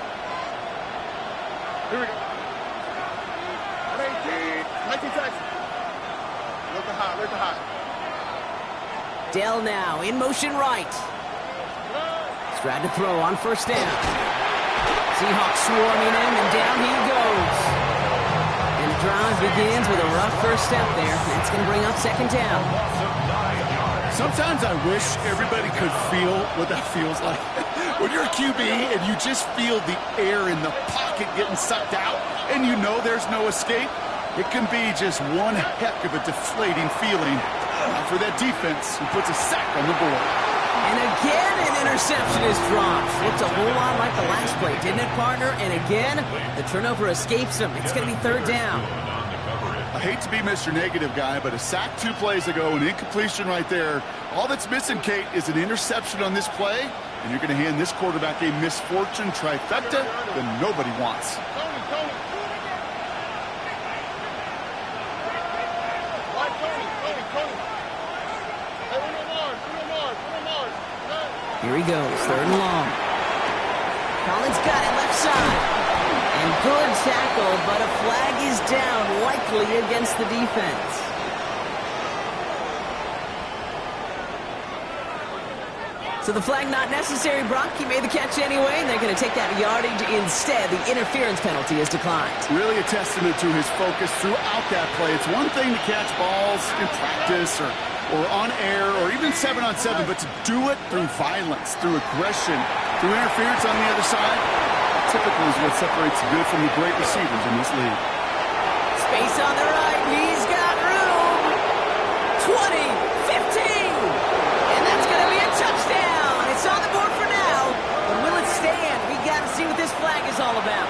[SPEAKER 2] Here we go. 19 Texans. Look high.
[SPEAKER 9] Dell now in motion right. Tried to throw on first down. Seahawks swarming him, and down he goes. And the drive begins with a rough first step there. That's going to bring up second down.
[SPEAKER 10] Sometimes I wish everybody could feel what that feels like. When you're a QB and you just feel the air in the pocket getting sucked out and you know there's no escape, it can be just one heck of a deflating feeling for that defense who puts a sack on the board.
[SPEAKER 9] And again, an interception is dropped. Looked a whole lot like the last play, didn't it, partner? And again, the turnover escapes him. It's going to be third down.
[SPEAKER 10] I hate to be Mr. Negative guy, but a sack 2 plays ago, an incompletion right there. All that's missing, Kate, is an interception on this play, and you're going to hand this quarterback a misfortune trifecta that nobody wants.
[SPEAKER 9] Here he goes, third and long. Collins got it left side. And good tackle, but a flag is down, likely against the defense. So the flag not necessary, Brock. He made the catch anyway, and they're going to take that yardage instead. The interference penalty is declined.
[SPEAKER 10] Really a testament to his focus throughout that play. It's one thing to catch balls in practice or on air or even 7-on-7, but to do it through violence, through aggression, through interference on the other side, typically is what separates the good from the great receivers in this league.
[SPEAKER 9] Space on the right. He's got room. 20, 15. And that's going to be a touchdown. It's on the board for now. But will it stand? We got to see what this flag is all about.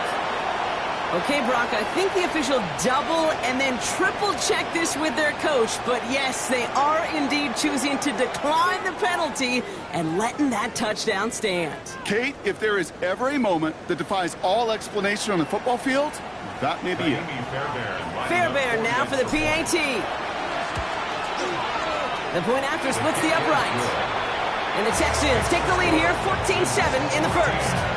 [SPEAKER 9] Okay, Brock, I think the official double and then triple check this with their coach. But yes, they are indeed choosing to decline the penalty and letting that touchdown stand.
[SPEAKER 10] Kate, if there is ever a moment that defies all explanation on the football field, that may be it.
[SPEAKER 9] Fairbairn now for the PAT. The point after splits the uprights. And the Texans take the lead here, 14-7 in the first.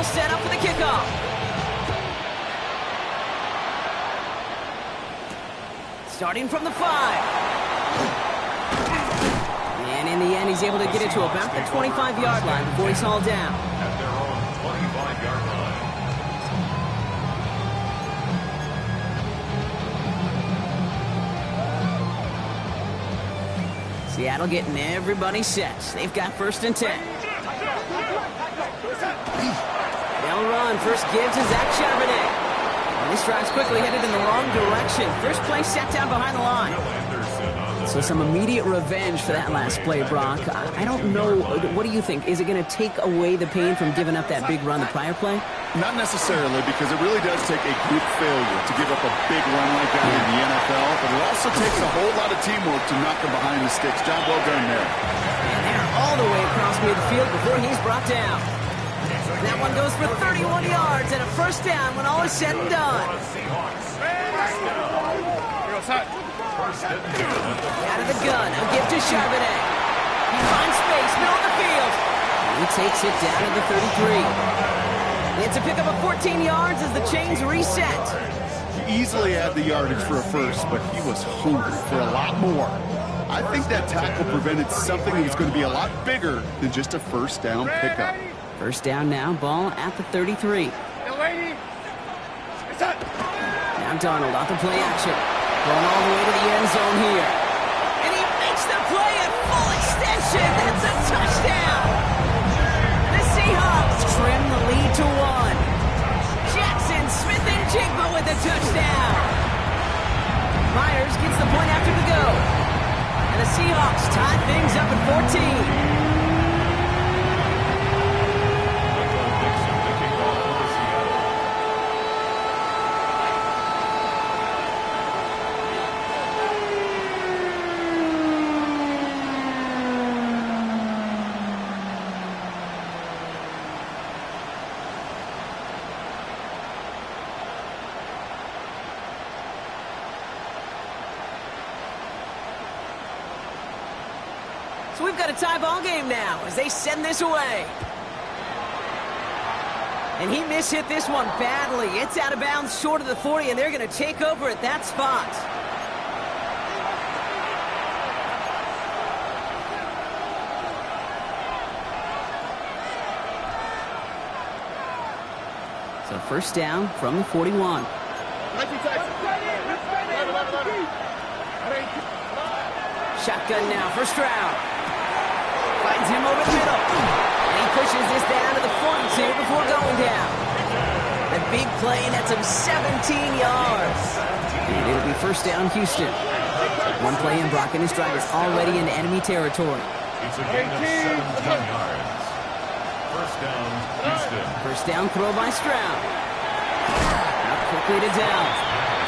[SPEAKER 9] Set up for the kickoff. Starting from the 5. And in the end, he's able to get it to about the 25-yard line before he's hauled down.
[SPEAKER 4] At their own 25-yard line.
[SPEAKER 9] Seattle getting everybody set. They've got first and 10. They'll run. First give to Zach Charbonnet. And this drive's quickly headed in the wrong direction. First play set down behind the line. So some immediate revenge for that last play, Brock. I don't know. What do you think? Is it going to take away the pain from giving up that big run the prior play?
[SPEAKER 10] Not necessarily, because it really does take a group failure to give up a big run like that in the NFL. But it also takes a whole lot of teamwork to knock them behind the sticks. Job well done there.
[SPEAKER 9] And they're all the way across midfield before he's brought down. That one goes for 31 yards and a first down when all is said and done. Out of the gun, a give to Charbonnet. He finds space, middle of the field. And he takes it down to the 33. It's a pickup of 14 yards as the chains reset.
[SPEAKER 10] He easily had the yardage for a first, but he was hungry for a lot more. I think that tackle prevented something that was going to be a lot bigger than just a first down pickup.
[SPEAKER 9] First down now, ball at the 33. Now Donald off the play action. Going all the way to the end zone here. And he makes the play at full extension. That's a touchdown. The Seahawks trim the lead to 1. Jackson, Smith, and Jigba with the touchdown. Myers gets the point after the go. And the Seahawks tie things up at 14. So we've got a tie ball game now as they send this away. And he mishit this one badly. It's out of bounds short of the 40, and they're going to take over at that spot. So first down from the 41. Shotgun now for Stroud. Finds him over the middle. And he pushes this down to the 42 before going down. A big play, and that's him 17 yards. And it'll be first down, Houston. One play, and Brock and his drive is already in enemy territory.
[SPEAKER 4] It's a gain of 17 yards. First down, Houston.
[SPEAKER 9] First down throw by Stroud. Up quickly to Dowd.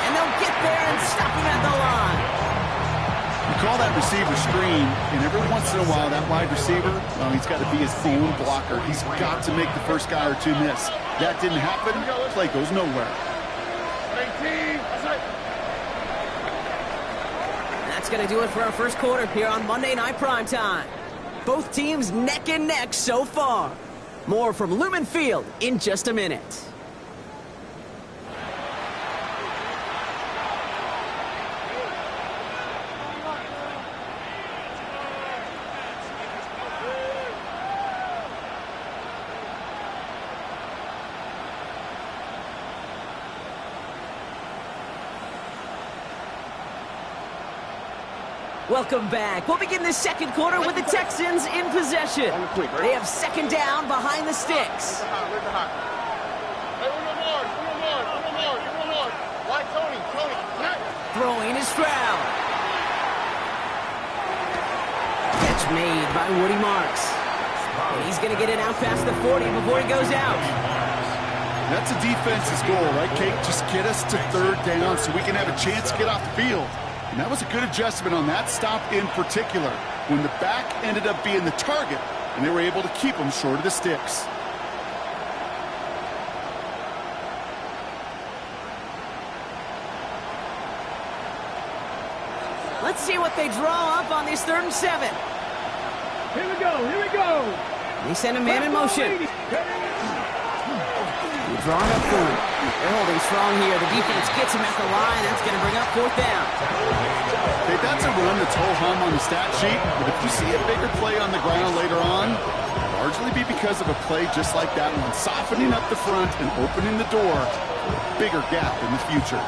[SPEAKER 9] And they'll get there and stop him at the line.
[SPEAKER 10] You call that receiver screen, and every once in a while, that wide receiver, well, he's got to be his own blocker. He's got to make the first guy or two miss. That didn't happen. Play goes nowhere.
[SPEAKER 9] That's going to do it for our first quarter here on Monday Night Primetime. Both teams neck and neck so far. More from Lumen Field in just a minute. Welcome back. We'll begin the second quarter with the Texans in possession. They have second down behind the sticks. Throwing is Stroud. Catch made by Woody Marks. And he's going to get it out past the 40 before he goes out.
[SPEAKER 10] That's a defense's goal, right, Kate? Just get us to third down so we can have a chance to get off the field. And that was a good adjustment on that stop in particular, when the back ended up being the target, and they were able to keep them short of the sticks.
[SPEAKER 9] Let's see what they draw up on this 3rd and 7.
[SPEAKER 2] Here we go, here we go.
[SPEAKER 9] They send a man in motion. Drawn up for him. They're holding strong here. The defense gets him at the line. That's going to bring up 4th down.
[SPEAKER 10] Okay, that's a run that's ho-hum on the stat sheet, but if you see a bigger play on the ground later on, it'll largely be because of a play just like that one, softening up the front and opening the door for a bigger gap in the future.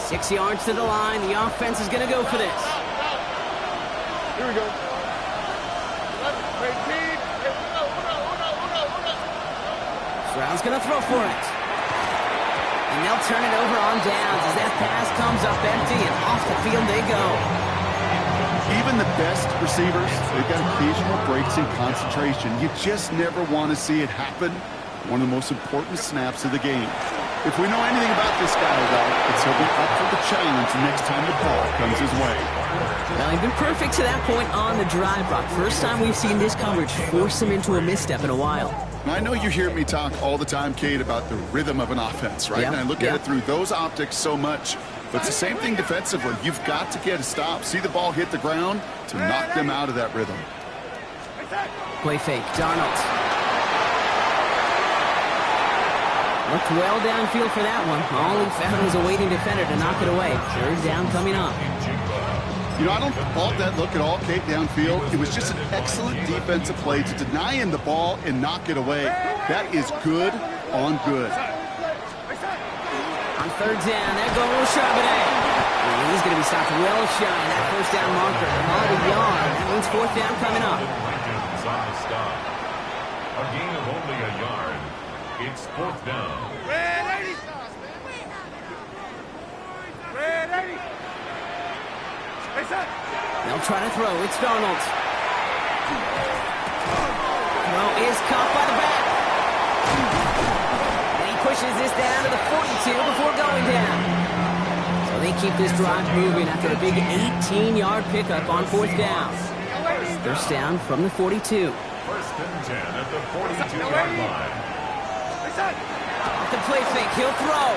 [SPEAKER 9] Six yards to the line. The offense is going to go for this.
[SPEAKER 2] Here we go.
[SPEAKER 9] Stroud's going to throw for it. And they'll turn it over on downs as that pass comes up empty, and off the field they go.
[SPEAKER 10] Even the best receivers, they've got occasional breaks in concentration. You just never want to see it happen. One of the most important snaps of the game. If we know anything about this guy, though, it's he'll be up for the challenge next time the ball comes his way.
[SPEAKER 9] Well, he's been perfect to that point on the drive, Brock. First time we've seen this coverage force him into a misstep in a while.
[SPEAKER 10] Now, I know you hear me talk all the time, Kate, about the rhythm of an offense, right?
[SPEAKER 9] Yep.
[SPEAKER 10] And I look at it through those optics so much. But it's the same thing defensively. You've got to get a stop, see the ball hit the ground to knock them out of that rhythm.
[SPEAKER 9] Play fake, Darnold. Looked well downfield for that one. All he found was a waiting defender to knock it away. 3rd down coming up.
[SPEAKER 10] You know, I don't fault that look at all, Kate, downfield. It was just an excellent defensive play to deny him the ball and knock it away. That is good on good.
[SPEAKER 9] On 3rd down, there goes Charbonnet. He's going to be stopped well shy of that 1st down marker. About a yard. That means 4th down coming up.
[SPEAKER 4] On the stop. A gain of only a yard. It's 4th down.
[SPEAKER 9] They'll try to throw. It's Darnold. Throw is caught by the back. And he pushes this down to the 42 before going down. So they keep this drive moving after a big 18-yard pickup on 4th down. First down from the 42.
[SPEAKER 4] First and 10 at the 42-yard line.
[SPEAKER 9] The play fake. He'll throw.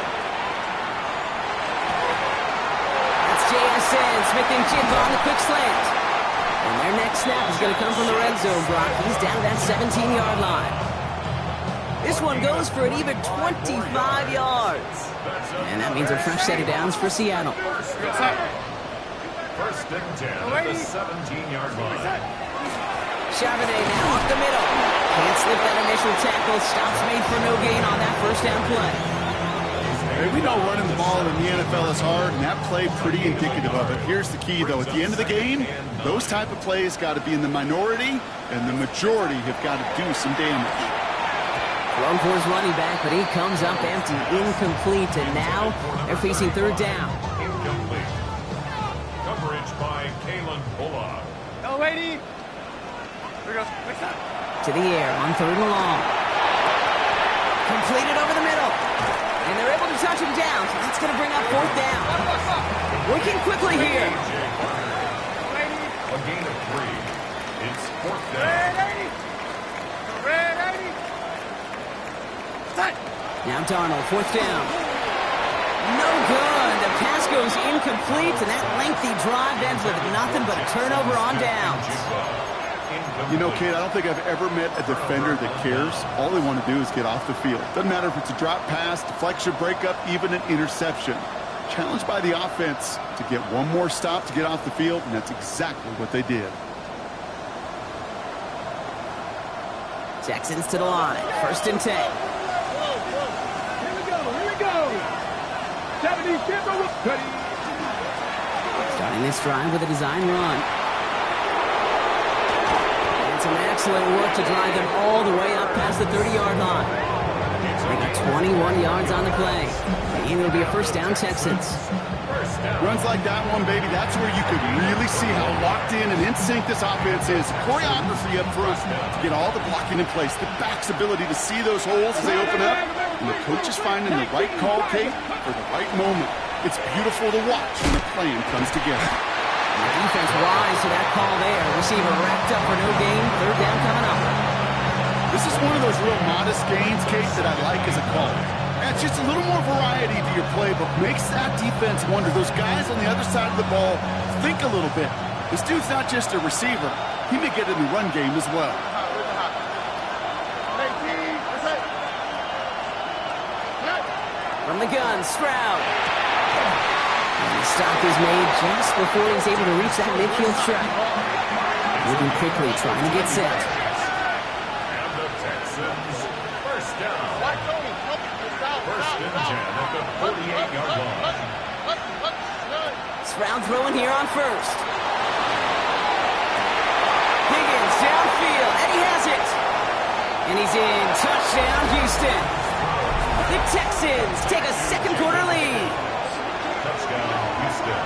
[SPEAKER 9] That's JSN. Smith and Jigba on the quick slant. And their next snap is going to come from the red zone, Brock. He's down to that 17-yard line. This one goes for an even 25 yards. And that means a fresh set of downs for Seattle.
[SPEAKER 4] First and 10 at the 17-yard line.
[SPEAKER 9] Charbonnet now up the middle. Can't slip that initial tackle. Stops made for no gain on that first down play.
[SPEAKER 10] Hey, we know running the ball in the NFL is hard, and that play pretty indicative of it. Here's the key, though. At the end of the game, those type of plays got to be in the minority, and the majority have got to do some damage.
[SPEAKER 9] Thrown for his running back, but he comes up empty, incomplete, and now they're facing 3rd down.
[SPEAKER 4] Incomplete. Coverage by Kalen Bullock.
[SPEAKER 2] No, lady.
[SPEAKER 9] To the air on 3rd and long. Completed over the middle. And they're able to touch him down, so that's going to bring up 4th down. Working quickly here.
[SPEAKER 4] A gain of 3. It's 4th down.
[SPEAKER 9] Now Darnold, 4th down. No good. The pass goes incomplete, and that lengthy drive ends with nothing but a turnover on downs.
[SPEAKER 10] You know, Kate, I don't think I've ever met a defender that cares. All they want to do is get off the field. Doesn't matter if it's a drop pass, deflection, breakup, even an interception. Challenged by the offense to get one more stop to get off the field, and that's exactly what they did.
[SPEAKER 9] Texans to the line. 1st and 10.
[SPEAKER 2] Here we go. 70,
[SPEAKER 9] Starting this drive with a design run. Some excellent work to drive them all the way up past the 30-yard line. They got 21 yards on the play. And it'll be a first down, Texans.
[SPEAKER 10] Runs like that one, baby, that's where you could really see how locked in and in sync this offense is. Choreography up front to get all the blocking in place. The back's ability to see those holes as they open up. And the coach is finding the right call, Kate, for the right moment. It's beautiful to watch when the plan comes together.
[SPEAKER 9] The defense rise to that call there. Receiver wrapped up for no gain. 3rd down coming up.
[SPEAKER 10] This is one of those real modest gains, Kate, that I like as a call. It's just a little more variety to your playbook. Makes that defense wonder. Those guys on the other side of the ball think a little bit. This dude's not just a receiver. He may get in the run game as well.
[SPEAKER 9] From the gun, Stroud. And the stop is made just before he's able to reach that midfield strike. Moving quickly, trying to get set.
[SPEAKER 4] And the Texans, first down. First and 10 at the 48-yard line.
[SPEAKER 9] Stroud throwing here on 1st. Higgins downfield, and he has it. And he's in. Touchdown, Houston. The Texans take a 2nd quarter lead.
[SPEAKER 4] Touchdown, Houston.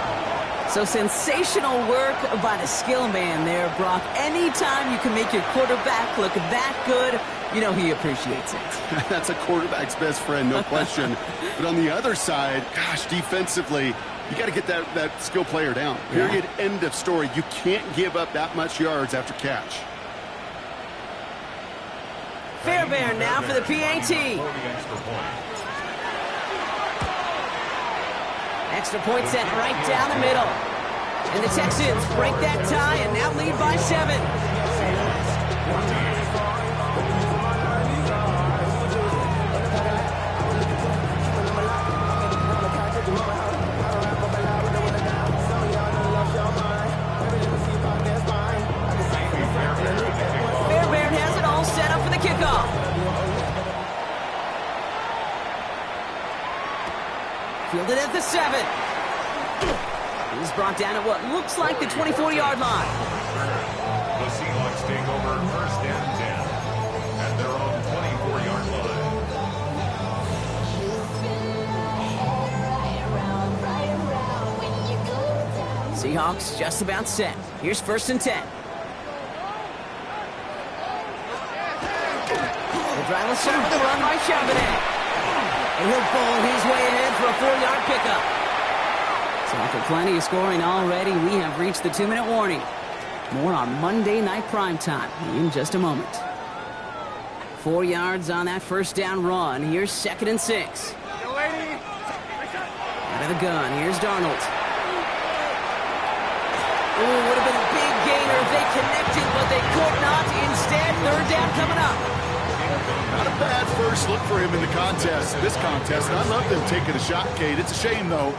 [SPEAKER 9] So sensational work by the skill man there, Brock. Anytime you can make your quarterback look that good, you know he appreciates it.
[SPEAKER 10] That's a quarterback's best friend, no question. But on the other side, gosh, defensively, you got to get that skill player down. Period, end of story. You can't give up that much yards after catch.
[SPEAKER 9] Fairbairn now for the PAT. Extra point set right down the middle. And the Texans break that tie and now lead by 7. Fairbairn has it all set up for the kickoff. Fielded at the 7. He's brought down at what looks like the 24-yard line.
[SPEAKER 4] The Seahawks take over first and 10 at their own 24-yard line.
[SPEAKER 9] Seahawks just about set. Here's 1st and 10. The driverless shot with the run by Charbonnet. And he'll bowl his way ahead for a 4-yard pickup. So after plenty of scoring already, we have reached the 2-minute warning. More on Monday Night Primetime in just a moment. 4 yards on that 1st down run. Here's 2nd and 6. Out of the gun. Here's Darnold. Ooh, would have been a big gainer if they connected, but they could not. Instead, 3rd down coming up.
[SPEAKER 10] Not a bad first look for him in the contest. This contest, and I love them taking a shot, Kate. It's a shame, though,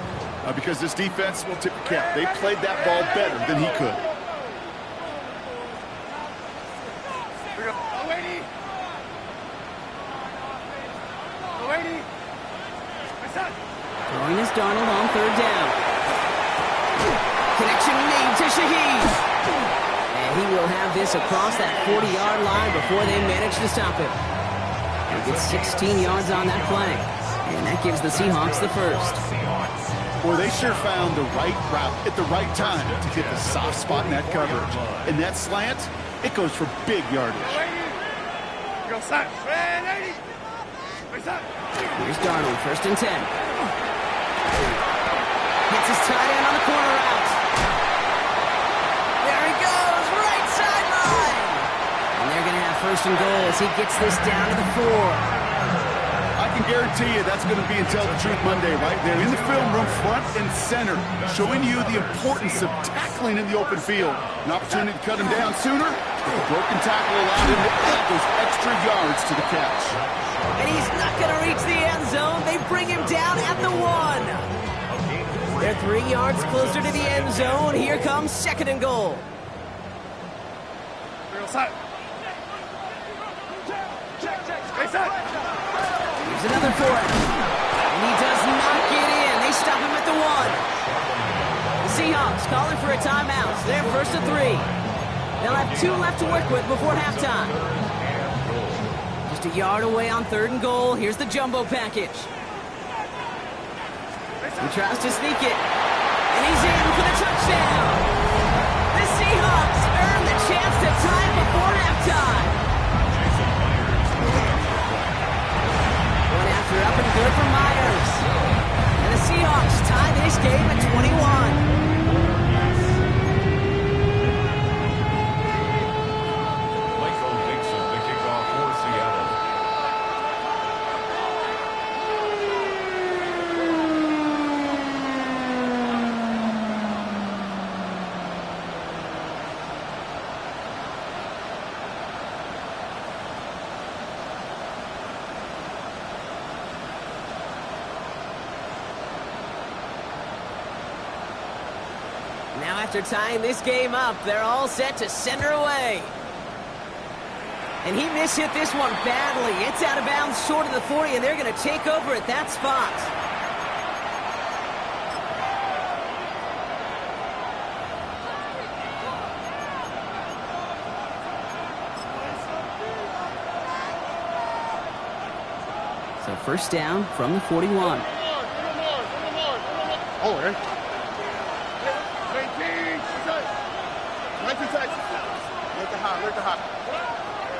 [SPEAKER 10] because this defense will tip the cap. They played that ball better than he could.
[SPEAKER 9] Throwing is Darnold on 3rd down. Connection made to Shaheed. And he will have this across that 40-yard line before they manage to stop him. He gets 16 yards on that play. And that gives the Seahawks the first.
[SPEAKER 10] Boy, they sure found the right route at the right time to get the soft spot in that coverage. And that slant, it goes for big yardage.
[SPEAKER 9] Here's Darnold, 1st and 10. Hits his tight end on the corner route. There he goes, right sideline. And they're going to have 1st and goal as he gets this down to the 4.
[SPEAKER 10] I can guarantee you that's going to be in Tell the Truth Monday right there in the film room, front and center, showing you the importance of tackling in the open field. An opportunity to cut him down sooner. The broken tackle allowed him to add those extra yards to the catch.
[SPEAKER 9] And he's not going to reach the end zone. They bring him down at the 1. They're 3 yards closer to the end zone. Here comes 2nd and goal. Here's another for it. And he does not get in. They stop him at the 1. The Seahawks calling for a timeout. They're 1st and 3. They'll have 2 left to work with before halftime. Just a yard away on 3rd and goal. Here's the jumbo package. He tries to sneak it. And he's in for the touchdown. The Seahawks earn the chance to tie before halftime. One after up and good for Myers. And the Seahawks tie this game at 21. Now after tying this game up, they're all set to send her away. And he mishit this one badly. It's out of bounds short of the 40, and they're going to take over at that spot. So 1st down from the 41.
[SPEAKER 2] Oh, right.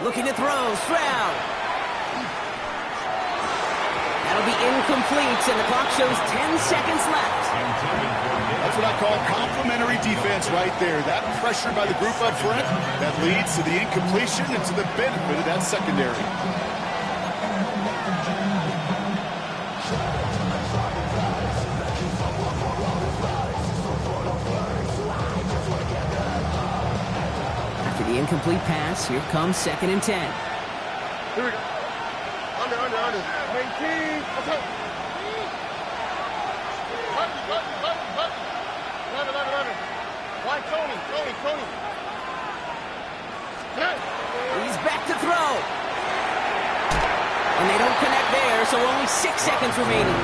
[SPEAKER 9] Looking to throw, Stroud. That'll be incomplete, and the clock shows 10 seconds left.
[SPEAKER 10] That's what I call complimentary defense right there. That pressure by the group up front, that leads to the incompletion and to the benefit of that secondary.
[SPEAKER 9] The incomplete pass. Here comes 2nd and 10.
[SPEAKER 2] Here we go. Under. 19. What's up? Under. Why, Tony?
[SPEAKER 9] He's back to throw. And they don't connect there, so only 6 seconds remaining.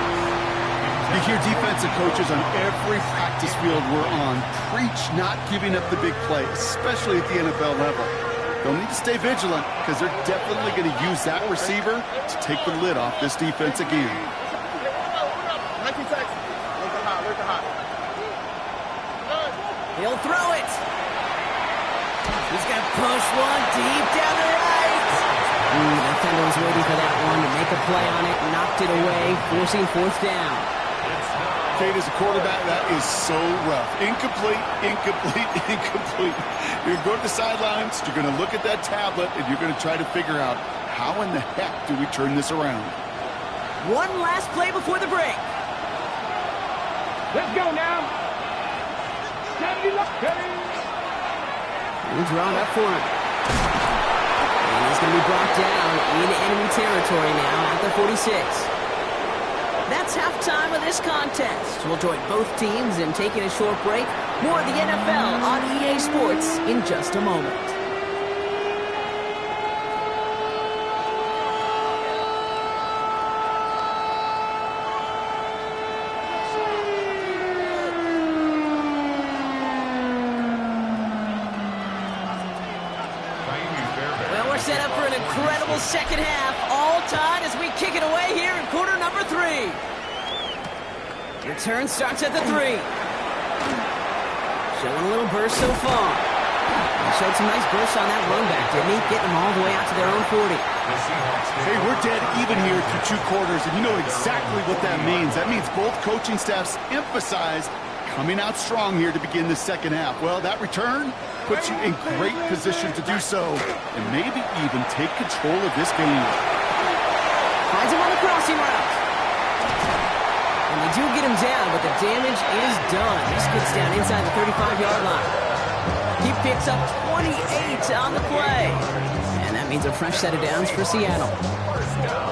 [SPEAKER 10] You hear defensive coaches on every practice field we're on preach not giving up the big play, especially at the NFL level. They'll need to stay vigilant because they're definitely going to use that receiver to take the lid off this defense again.
[SPEAKER 2] 19 seconds. Where's the hot?
[SPEAKER 9] throw it. He's going to push one deep down the right. The defender was waiting for that one to make a play on it, knocked it away, forcing fourth down.
[SPEAKER 10] Kate, as a quarterback, that is so rough. Incomplete, incomplete, incomplete. You're going to the sidelines, you're going to look at that tablet, and you're going to try to figure out how in the heck do we turn this around.
[SPEAKER 9] One last play before the break.
[SPEAKER 2] Let's go now.
[SPEAKER 9] He's drawn up for him. And he's going to be brought down into enemy territory now at the 46. That's halftime of this contest. We'll join both teams in taking a short break. More of the NFL on EA Sports in just a moment. Well, we're set up for an incredible second half. All tied as we kick it away here in quarter number 3. Return starts at the 3. Showing a little burst so far. He showed some nice bursts on that run back, didn't he? Getting them all the way out to their own 40.
[SPEAKER 10] Hey, we're dead even here through 2 quarters, and you know exactly what that means. That means both coaching staffs emphasize coming out strong here to begin the second half. Well, that return puts you in great position to do so, and maybe even take control of this game.
[SPEAKER 9] Finds him on the crossing route. And they do get him down, but the damage is done. This gets down inside the 35-yard line. He picks up 28 on the play. And that means a fresh set of downs for Seattle.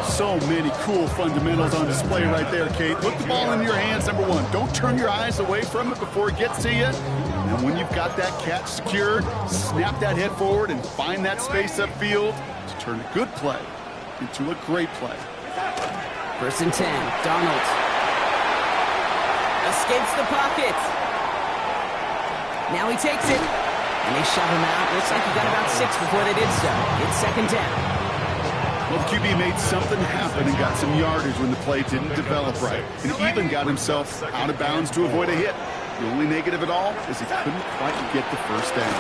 [SPEAKER 10] So many cool fundamentals on display right there, Kate. Put the ball in your hands, number 1. Don't turn your eyes away from it before it gets to you. And when you've got that catch secured, snap that head forward and find that space upfield to turn a good play into a great play.
[SPEAKER 9] 1st and 10. Darnold escapes the pocket. Now he takes it. And they shove him out. Looks like he got about 6 before they did so. It's 2nd down.
[SPEAKER 10] Well, the QB made something happen and got some yardage when the play didn't develop right. And even got himself out of bounds to avoid a hit. The only negative at all is he couldn't quite get the first down.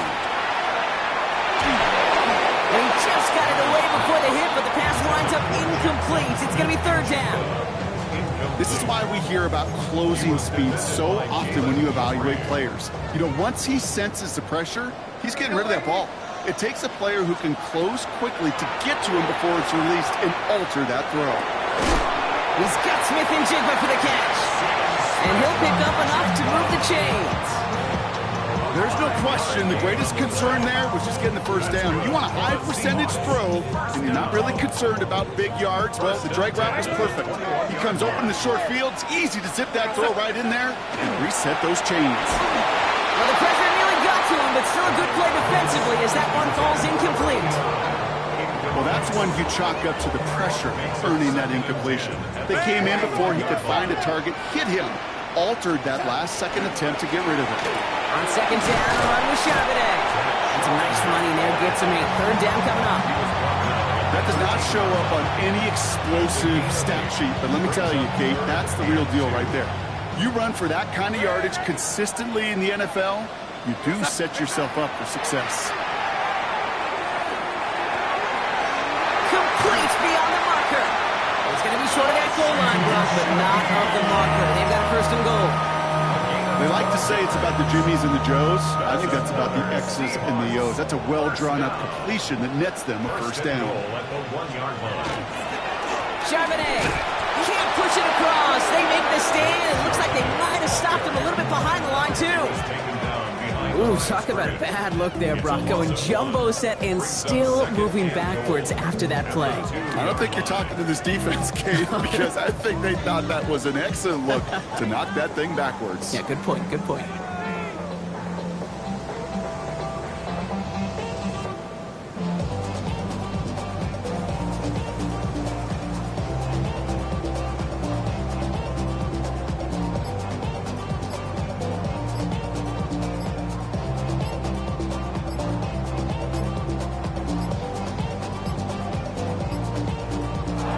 [SPEAKER 9] And he just got it away before the hit, but the pass winds up incomplete. It's going to be 3rd down.
[SPEAKER 10] This is why we hear about closing speed so often when you evaluate players. You know, once he senses the pressure, he's getting rid of that ball. It takes a player who can close quickly to get to him before it's released and alter that throw.
[SPEAKER 9] He's got Smith and Jigba for the catch. And he'll pick up enough to move the chains.
[SPEAKER 10] There's no question the greatest concern there was just getting the first down. You want a high percentage throw, and you're not really concerned about big yards. Well, the drag route was perfect. He comes open in the short field. It's easy to zip that throw right in there and reset those chains.
[SPEAKER 9] Well, the pressure nearly got to him, but still a good play defensively as that one falls incomplete.
[SPEAKER 10] Well, that's one you chalk up to the pressure earning that incompletion. They came in before he could find a target, hit him, altered that last-second attempt to get rid of it.
[SPEAKER 9] On 2nd down, a run with Charbonnet. And some nice running there gets him a 3rd down coming up.
[SPEAKER 10] That does not show up on any explosive stat sheet, but let me tell you, Kate, that's the real deal right there. You run for that kind of yardage consistently in the NFL, you do set yourself up for success.
[SPEAKER 9] Complete beyond the marker. It's going to be short of that goal line, but not of the marker. They've got a 1st and goal.
[SPEAKER 10] They like to say it's about the Jimmies and the Joes. I think that's about the X's and the O's. That's a well-drawn-up completion that nets them a 1st down.
[SPEAKER 9] Charbonnet can't push it across. They make the stand. It looks like they might have stopped him a little bit behind the line, too. Ooh, talk about a bad look there, Brock. Going jumbo set and still moving backwards after that play.
[SPEAKER 10] I don't think you're talking to this defense, Kate, because I think they thought that was an excellent look to knock that thing backwards.
[SPEAKER 9] Yeah, good point, good point.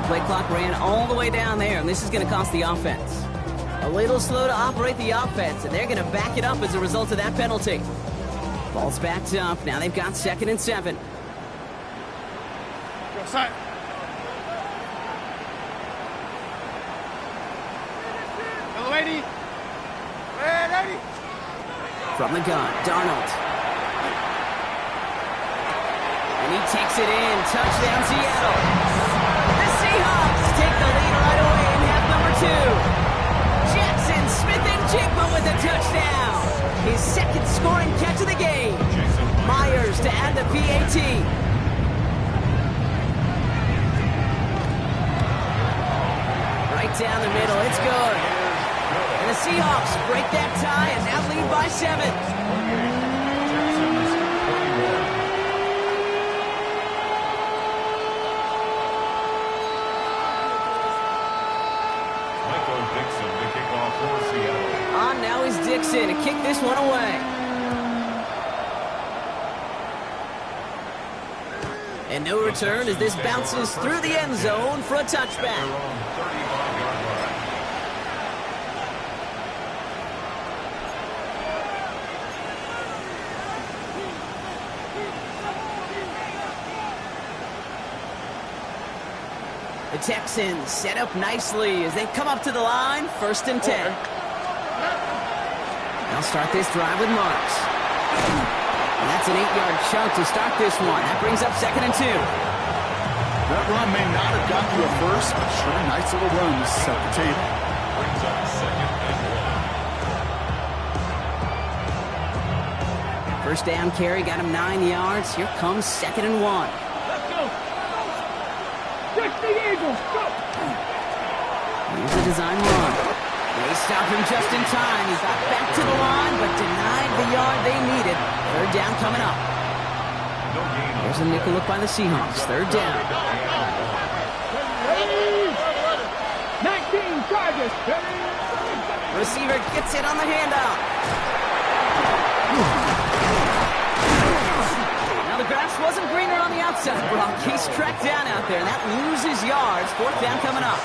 [SPEAKER 9] Play clock ran all the way down there, and this is going to cost the offense. A little slow to operate the offense, and they're going to back it up as a result of that penalty. Ball's backed up. Now they've got 2nd and 7.
[SPEAKER 10] Go, side. Hello, lady. Hey, lady.
[SPEAKER 9] From the gun, Darnold. And he takes it in. Touchdown, Seattle. The Seahawks take the lead right away in half number 2. Jackson Smith-Njigba with a touchdown. His 2nd scoring catch of the game. Myers to add the PAT. Right down the middle. It's good. And the Seahawks break that tie and now lead by 7. On now is Dixon to kick this one away. And no return as this bounces through the end zone for a touchback. The Texans set up nicely as they come up to the line, 1st and 10. They'll start this drive with Marks. And that's an 8-yard chunk to start this one. That brings up 2nd and 2.
[SPEAKER 10] That run may not have gotten you a first, but sure a nice little run to set the table.
[SPEAKER 4] Brings up 2nd and 1.
[SPEAKER 9] First down carry got him 9 yards. Here comes 2nd and 1.
[SPEAKER 2] Let's go. Just the Eagles. Go.
[SPEAKER 9] Here's a design run. They stopped him just in time. He got back to the line, but denied the yard they needed. 3rd down coming up. There's a nickel look by the Seahawks. 3rd down.
[SPEAKER 2] 19 charges.
[SPEAKER 9] Receiver gets it on the handoff. Now the grass wasn't greener on the outside, Brock. He's tracked down out there, and that loses yards. 4th down coming up.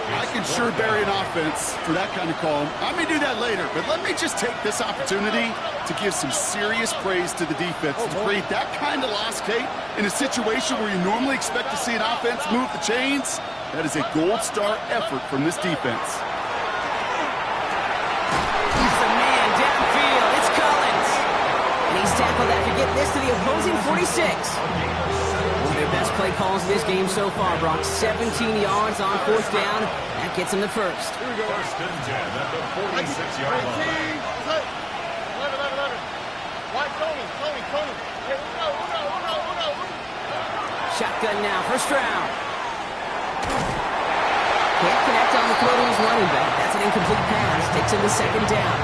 [SPEAKER 10] I can sure bury an offense for that kind of call. I may do that later, but let me just take this opportunity to give some serious praise to the defense to create that kind of loss, Kate, in a situation where you normally expect to see an offense move the chains. That is a gold star effort from this defense.
[SPEAKER 9] He's the man downfield. It's Collins. And he's tackled after getting this to the opposing 46. One of their best play calls of this game so far, Brock. 17 yards on 4th down. That gets him the first.
[SPEAKER 4] Here we go. 1st and 10 at the 46-yard line.
[SPEAKER 9] Shotgun now, 1st round. Can't connect on the throw to his running back. That's an incomplete pass. Takes him to 2nd down.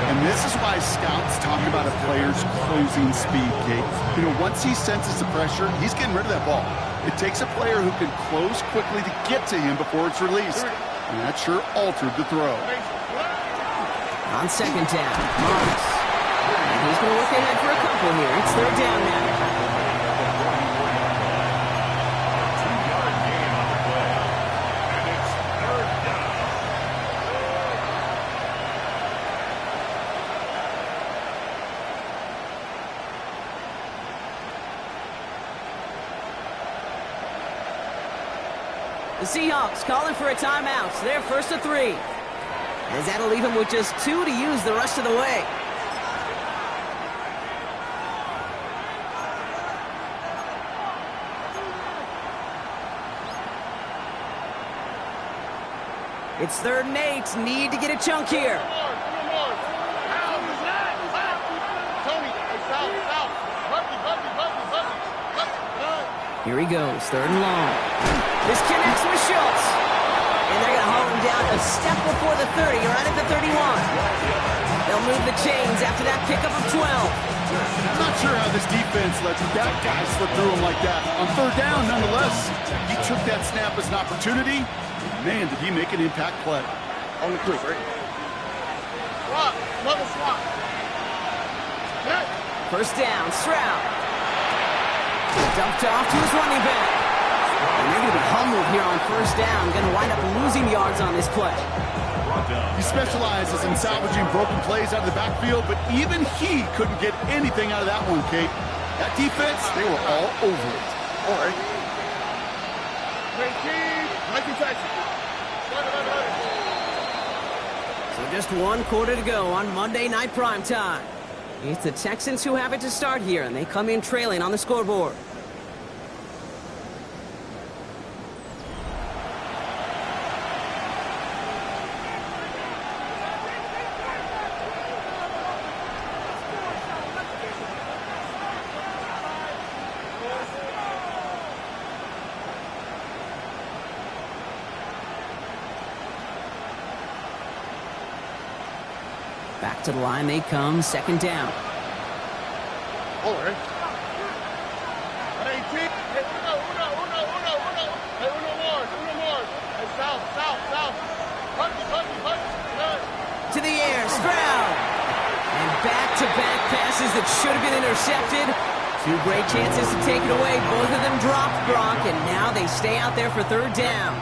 [SPEAKER 10] And this is why scouts talk about a player's closing speed, Kate. You know, once he senses the pressure, he's getting rid of that ball. It takes a player who can close quickly to get to him before it's released. And that sure altered the throw.
[SPEAKER 9] On 2nd down, Marks. And he's going to look ahead for a couple here. It's 3rd down now. The Seahawks calling for a timeout. So they're 1st and 3. As that'll leave him with just 2 to use the rest of the way. It's 3rd and 8. Need to get a chunk here. Here he goes, 3rd and long. This connects with Schultz. And they're going to haul him down a step before the 30, right at the 31. They'll move the chains after that pickup of 12.
[SPEAKER 10] I'm not sure how this defense lets that guy slip through him like that. On 3rd down, nonetheless, he took that snap as an opportunity. Man, did he make an impact play. On the quick, right?
[SPEAKER 2] Swap, level swap.
[SPEAKER 9] 1st down, Stroud. Dumped off to his running back. And they're going to be humbled here on first down. Going to wind up losing yards on this play.
[SPEAKER 10] He specializes in salvaging broken plays out of the backfield, but even he couldn't get anything out of that one, Kate. That defense, they were all over it. All right.
[SPEAKER 9] So just 1 quarter to go on Monday Night Primetime. It's the Texans who have it to start here, and they come in trailing on the scoreboard. Back to the line they come, second down. To the air, Stroud. And back-to-back passes that should have been intercepted. 2 great chances to take it away. Both of them dropped, Gronk, and now they stay out there for third down.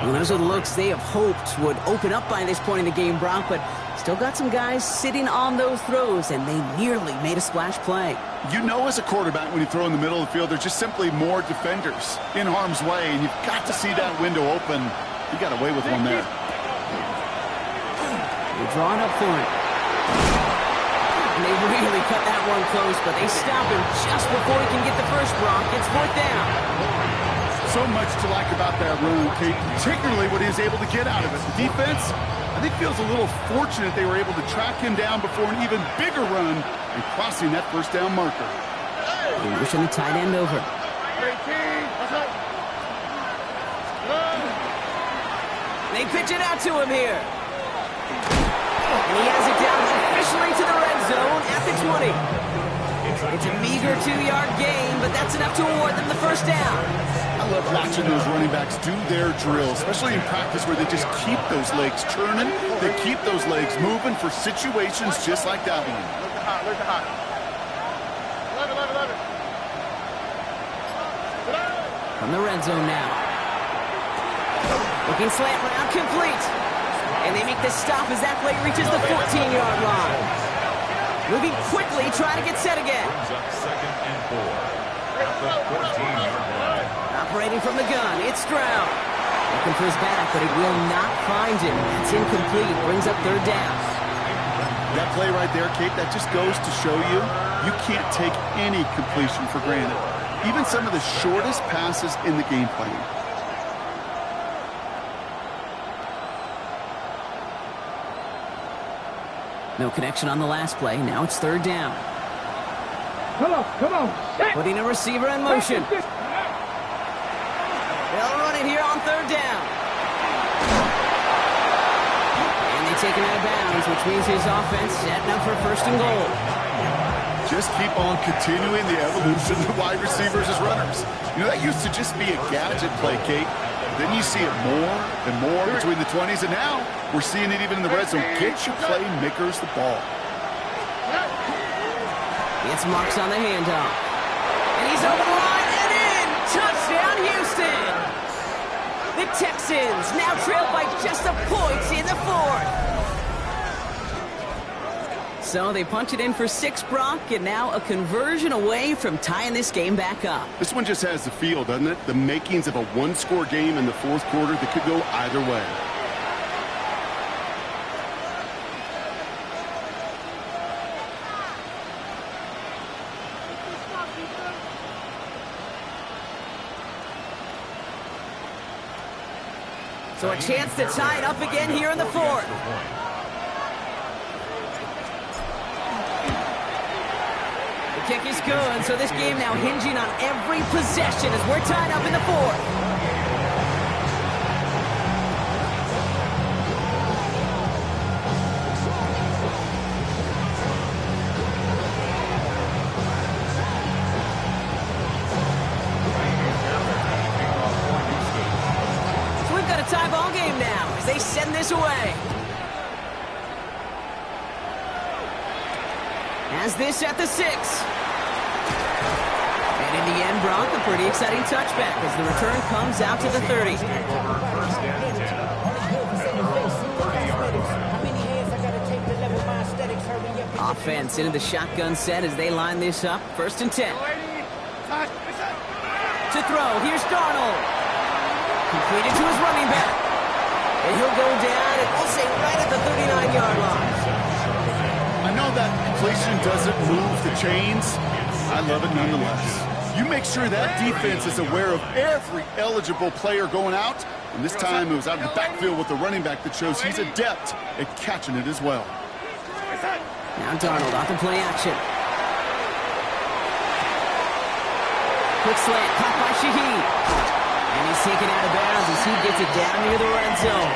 [SPEAKER 9] Well, those are the looks they have hoped would open up by this point in the game, Brock, but still got some guys sitting on those throws, and they nearly made a splash play.
[SPEAKER 10] You know as a quarterback when you throw in the middle of the field, there's just simply more defenders in harm's way, and you've got to see that window open. You got away with one there.
[SPEAKER 9] They're drawing up for it. And they really cut that one close, but they stop him just before he can get the first, Brock. It's fourth down.
[SPEAKER 10] So much to like about that run, Kate, particularly what he was able to get out of it. The defense, I think, feels a little fortunate they were able to track him down before an even bigger run and crossing that first down marker.
[SPEAKER 9] They're pushing the tight end over. They pitch it out to him here. And he has it down officially to the red zone at the 20. It's a meager 2-yard gain, but that's enough to award them the first down.
[SPEAKER 10] I love watching those running backs do their drill, especially in practice where they just keep those legs churning. They keep those legs moving for situations just like that one.
[SPEAKER 9] From the red zone now. Looking slant route, complete. And they make the stop as that play reaches the 14-yard line. Moving quickly, trying to get set again.
[SPEAKER 4] Second and 4 at the 14-yard line.
[SPEAKER 9] Operating from the gun, it's Stroud. Looking for his back, but he will not find him. It's incomplete, brings up third down.
[SPEAKER 10] That play right there, Kate, that just goes to show you, you can't take any completion for granted. Even some of the shortest passes in the game plan.
[SPEAKER 9] No connection on the last play. Now it's third down.
[SPEAKER 2] Come on.
[SPEAKER 9] Putting a receiver in motion. They'll run it here on third down. And they take him out of bounds, which means his offense setting up for first and goal.
[SPEAKER 10] Just keep on continuing the evolution of wide receivers as runners. You know, that used to just be a gadget play, Kate. Then you see it more and more between the 20s, and now we're seeing it even in the red zone. Get your playmakers the ball.
[SPEAKER 9] Gets marks on the handoff. And he's over the line and in! Touchdown, Houston! The Texans now trail by just a point in the fourth. So they punch it in for 6, Brock, and now a conversion away from tying this game back up.
[SPEAKER 10] This one just has the feel, doesn't it? The makings of a one-score game in the fourth quarter that could go either way.
[SPEAKER 9] So a chance to tie it up again here in the fourth. The kick is good, so this game now hinging on every possession as we're tied up in the fourth. So we've got a tie ball game now as they send this away. As this at the 6. And it In the end, Brock, a pretty exciting touchback as the return comes out to the 30. Offense into the shotgun set as they line this up. 1st and 10. To throw, here's Darnold. Completed to his running back. And he'll go down, and we'll say right at the 39-yard line.
[SPEAKER 10] I know that completion doesn't move the chains. I love it nonetheless. You make sure that defense is aware of every eligible player going out. And this time it was out in the backfield with the running back that shows he's adept at catching it as well.
[SPEAKER 9] Now Darnold off the play action. Quick slant, caught by Shaheed. And he's taken out of bounds as he gets it down near the red zone.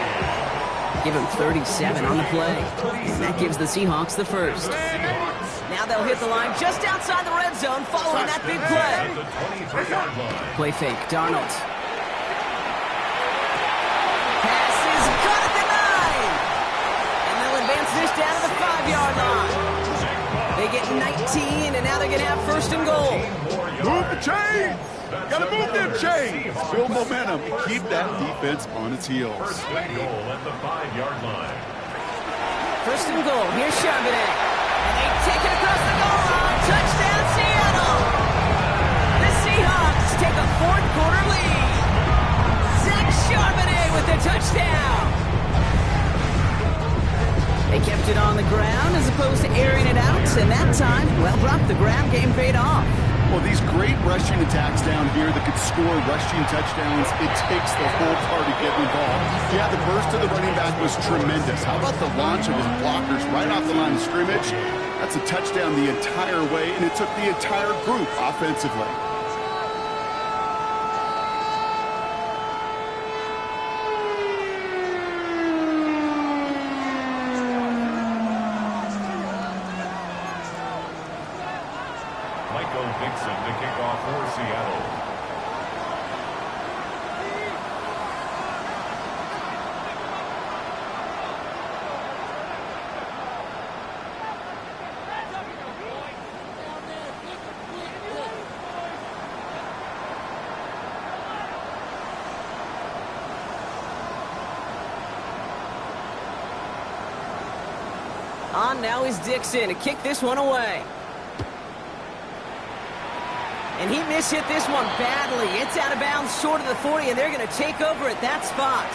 [SPEAKER 9] Give him 37 on the play. And that gives the Seahawks the first. Now they'll hit the line just outside the red zone following that big play. Play fake, Darnold. Pass is caught at the 9. And they'll advance this down to the 5-yard line. They get 19, and now they're going to have 1st and goal.
[SPEAKER 10] Move the chains! Got to move them chains! Build momentum and keep that defense on its heels.
[SPEAKER 4] 1st and goal at the 5-yard line.
[SPEAKER 9] 1st and goal. Here's Charbonnet. And they take it across the goal line. Touchdown, Seattle! The Seahawks take a 4th-quarter lead. Zach Charbonnet with the touchdown. They kept it on the ground as opposed to airing it out, and that time, well, Brock, the ground game paid off.
[SPEAKER 10] Well, these great rushing attacks down here that could score rushing touchdowns, it takes the whole party getting involved. Yeah, the burst of the running back was tremendous. How about the launch of his blockers right off the line of scrimmage? That's a touchdown the entire way, and it took the entire group offensively.
[SPEAKER 4] Dixon to kick off for Seattle.
[SPEAKER 9] On now is Dixon to kick this one away. And he mishit this one badly. It's out of bounds short of the 40, and they're going to take over at that spot.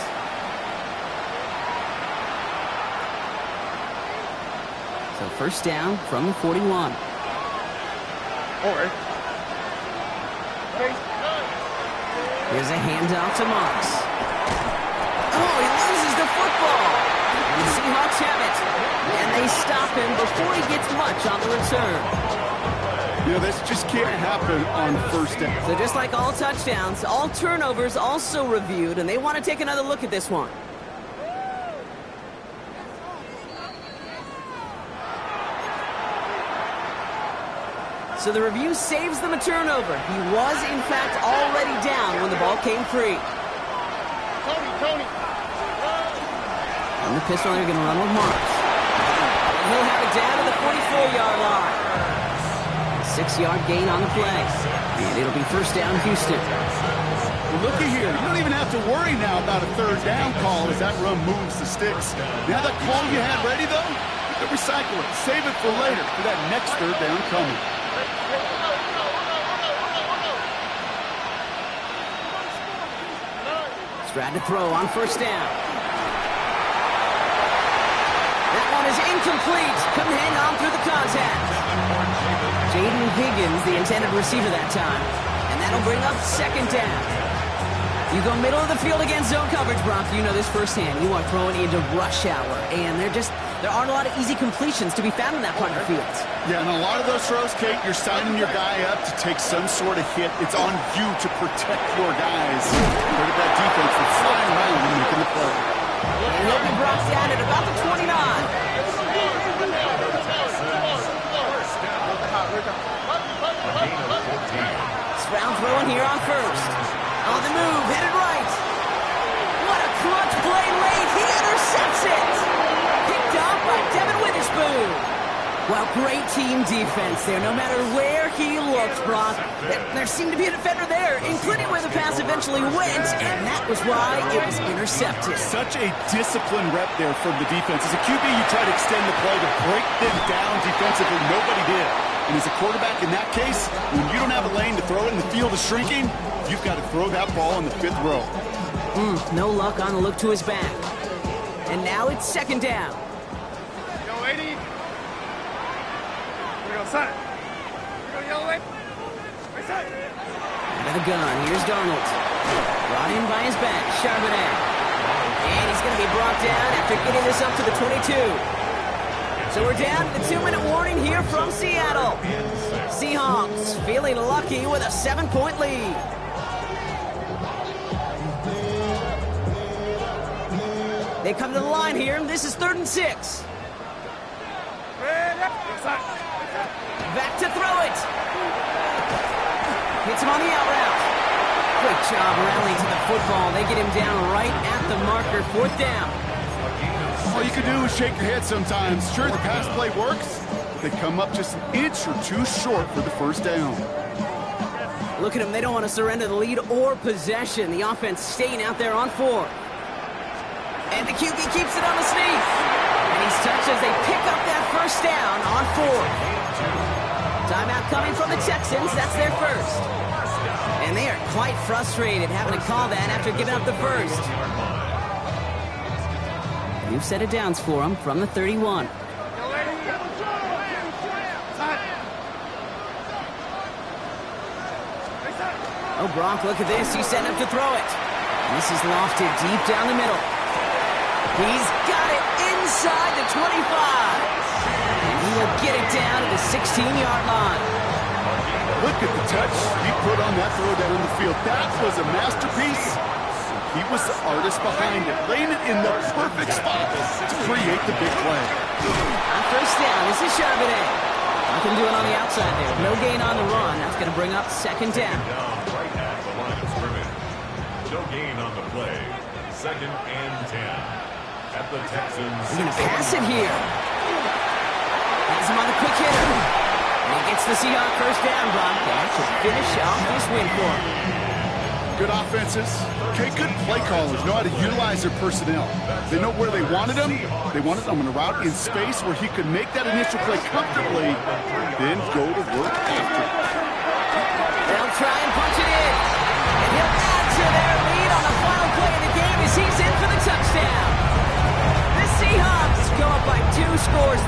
[SPEAKER 9] So 1st down from the 41. Here's a handoff to Mox. Oh, he loses the football. And the Seahawks have it. And they stop him before he gets much on the return.
[SPEAKER 10] You know, this just can't happen on 1st down.
[SPEAKER 9] So just like all touchdowns, all turnovers also reviewed, and they want to take another look at this one. So the review saves them a turnover. He was, in fact, already down when the ball came free.
[SPEAKER 2] Tony.
[SPEAKER 9] On the pistol, they're going to run with Marks. And he'll have it down to the 44-yard line. 6-yard gain on the play. And it'll be 1st down, Houston.
[SPEAKER 10] Well, looky here. You don't even have to worry now about a 3rd down call as that run moves the sticks. Now that call you had ready, though, you can recycle it. Save it for later for that next 3rd down coming.
[SPEAKER 9] Stroud to throw on 1st down. That one is incomplete. Couldn't hang on through the contact. Jaden Higgins, the intended receiver that time. And that'll bring up 2nd down. You go middle of the field against zone coverage, Brock. You know this firsthand. You are throwing into rush hour. And there aren't a lot of easy completions to be found in that part of the field.
[SPEAKER 10] Yeah, and a lot of those throws, Kate, you're signing your guy up to take some sort of hit. It's on you to protect your guys. Look at that defense that's flying around and making the play.
[SPEAKER 9] And he'll be brought down at about the 29. Stroud throwing here on 1st. On the move, headed right. What a clutch play late. He intercepts it. Picked off by Devin Witherspoon. Well, great team defense there. No matter where he looked, Brock, there seemed to be a defender there, including where the pass eventually went, and that was why it was intercepted.
[SPEAKER 10] Such a disciplined rep there from the defense. As a QB, you try to extend the play to break them down defensively. Nobody did. And as a quarterback in that case, when you don't have a lane to throw it and the field is shrinking, you've got to throw that ball in the 5th row.
[SPEAKER 9] No luck on the look to his back. And now it's 2nd down.
[SPEAKER 2] Yo, 80. Here we go, son. Here we go, yellow lane. Right side.
[SPEAKER 9] Out of the gun, here's Darnold. Brought in by his back, Charbonnet. And he's going to be brought down after getting this up to the 22. So we're down to the 2-minute warning here from Seattle. Seahawks feeling lucky with a 7-point lead. They come to the line here, and this is 3rd and 6. Back to throw it. Hits him on the out route. Great job rallying to the football. They get him down right at the marker, 4th down.
[SPEAKER 10] All you can do is shake your head sometimes. Sure, the pass play works. They come up just an inch or two short for the 1st down.
[SPEAKER 9] Look at them. They don't want to surrender the lead or possession. The offense staying out there on 4. And the QB keeps it on the sneak. And he's touched as they pick up that 1st down on 4. Timeout coming from the Texans. That's their 1st. And they are quite frustrated having to call that after giving up the 1st. New set of downs for them from the 31. Oh, Brock, look at this. He's setting up to throw it. And this is lofted deep down the middle. He's got it inside the 25. And he will get it down to the 16-yard line.
[SPEAKER 10] Look at the touch he put on that throw down in the field. That was a masterpiece. He was the artist behind it, laying it in the perfect spot to create the big play.
[SPEAKER 9] On 1st down, this is Charbonnet. Nothing doing on the outside there. No gain on the run. That's going to bring up 2nd down.
[SPEAKER 4] Right at the line of scrimmage. No gain on the play. 2nd and 10. At the Texans.
[SPEAKER 9] He's going to pass it here. Has him on the quick hitter. And he gets the Seahawks 1st down, Brock. That should finish off this win for him.
[SPEAKER 10] Good offenses. Okay, good play callers know how to utilize their personnel. They know where they wanted him. They wanted him on a route in space where he could make that initial play comfortably, then go to work after.
[SPEAKER 9] They'll try and punch it in. And he'll add to their lead on the final play of the game as he's in for the touchdown. The Seahawks go up by 2 scores,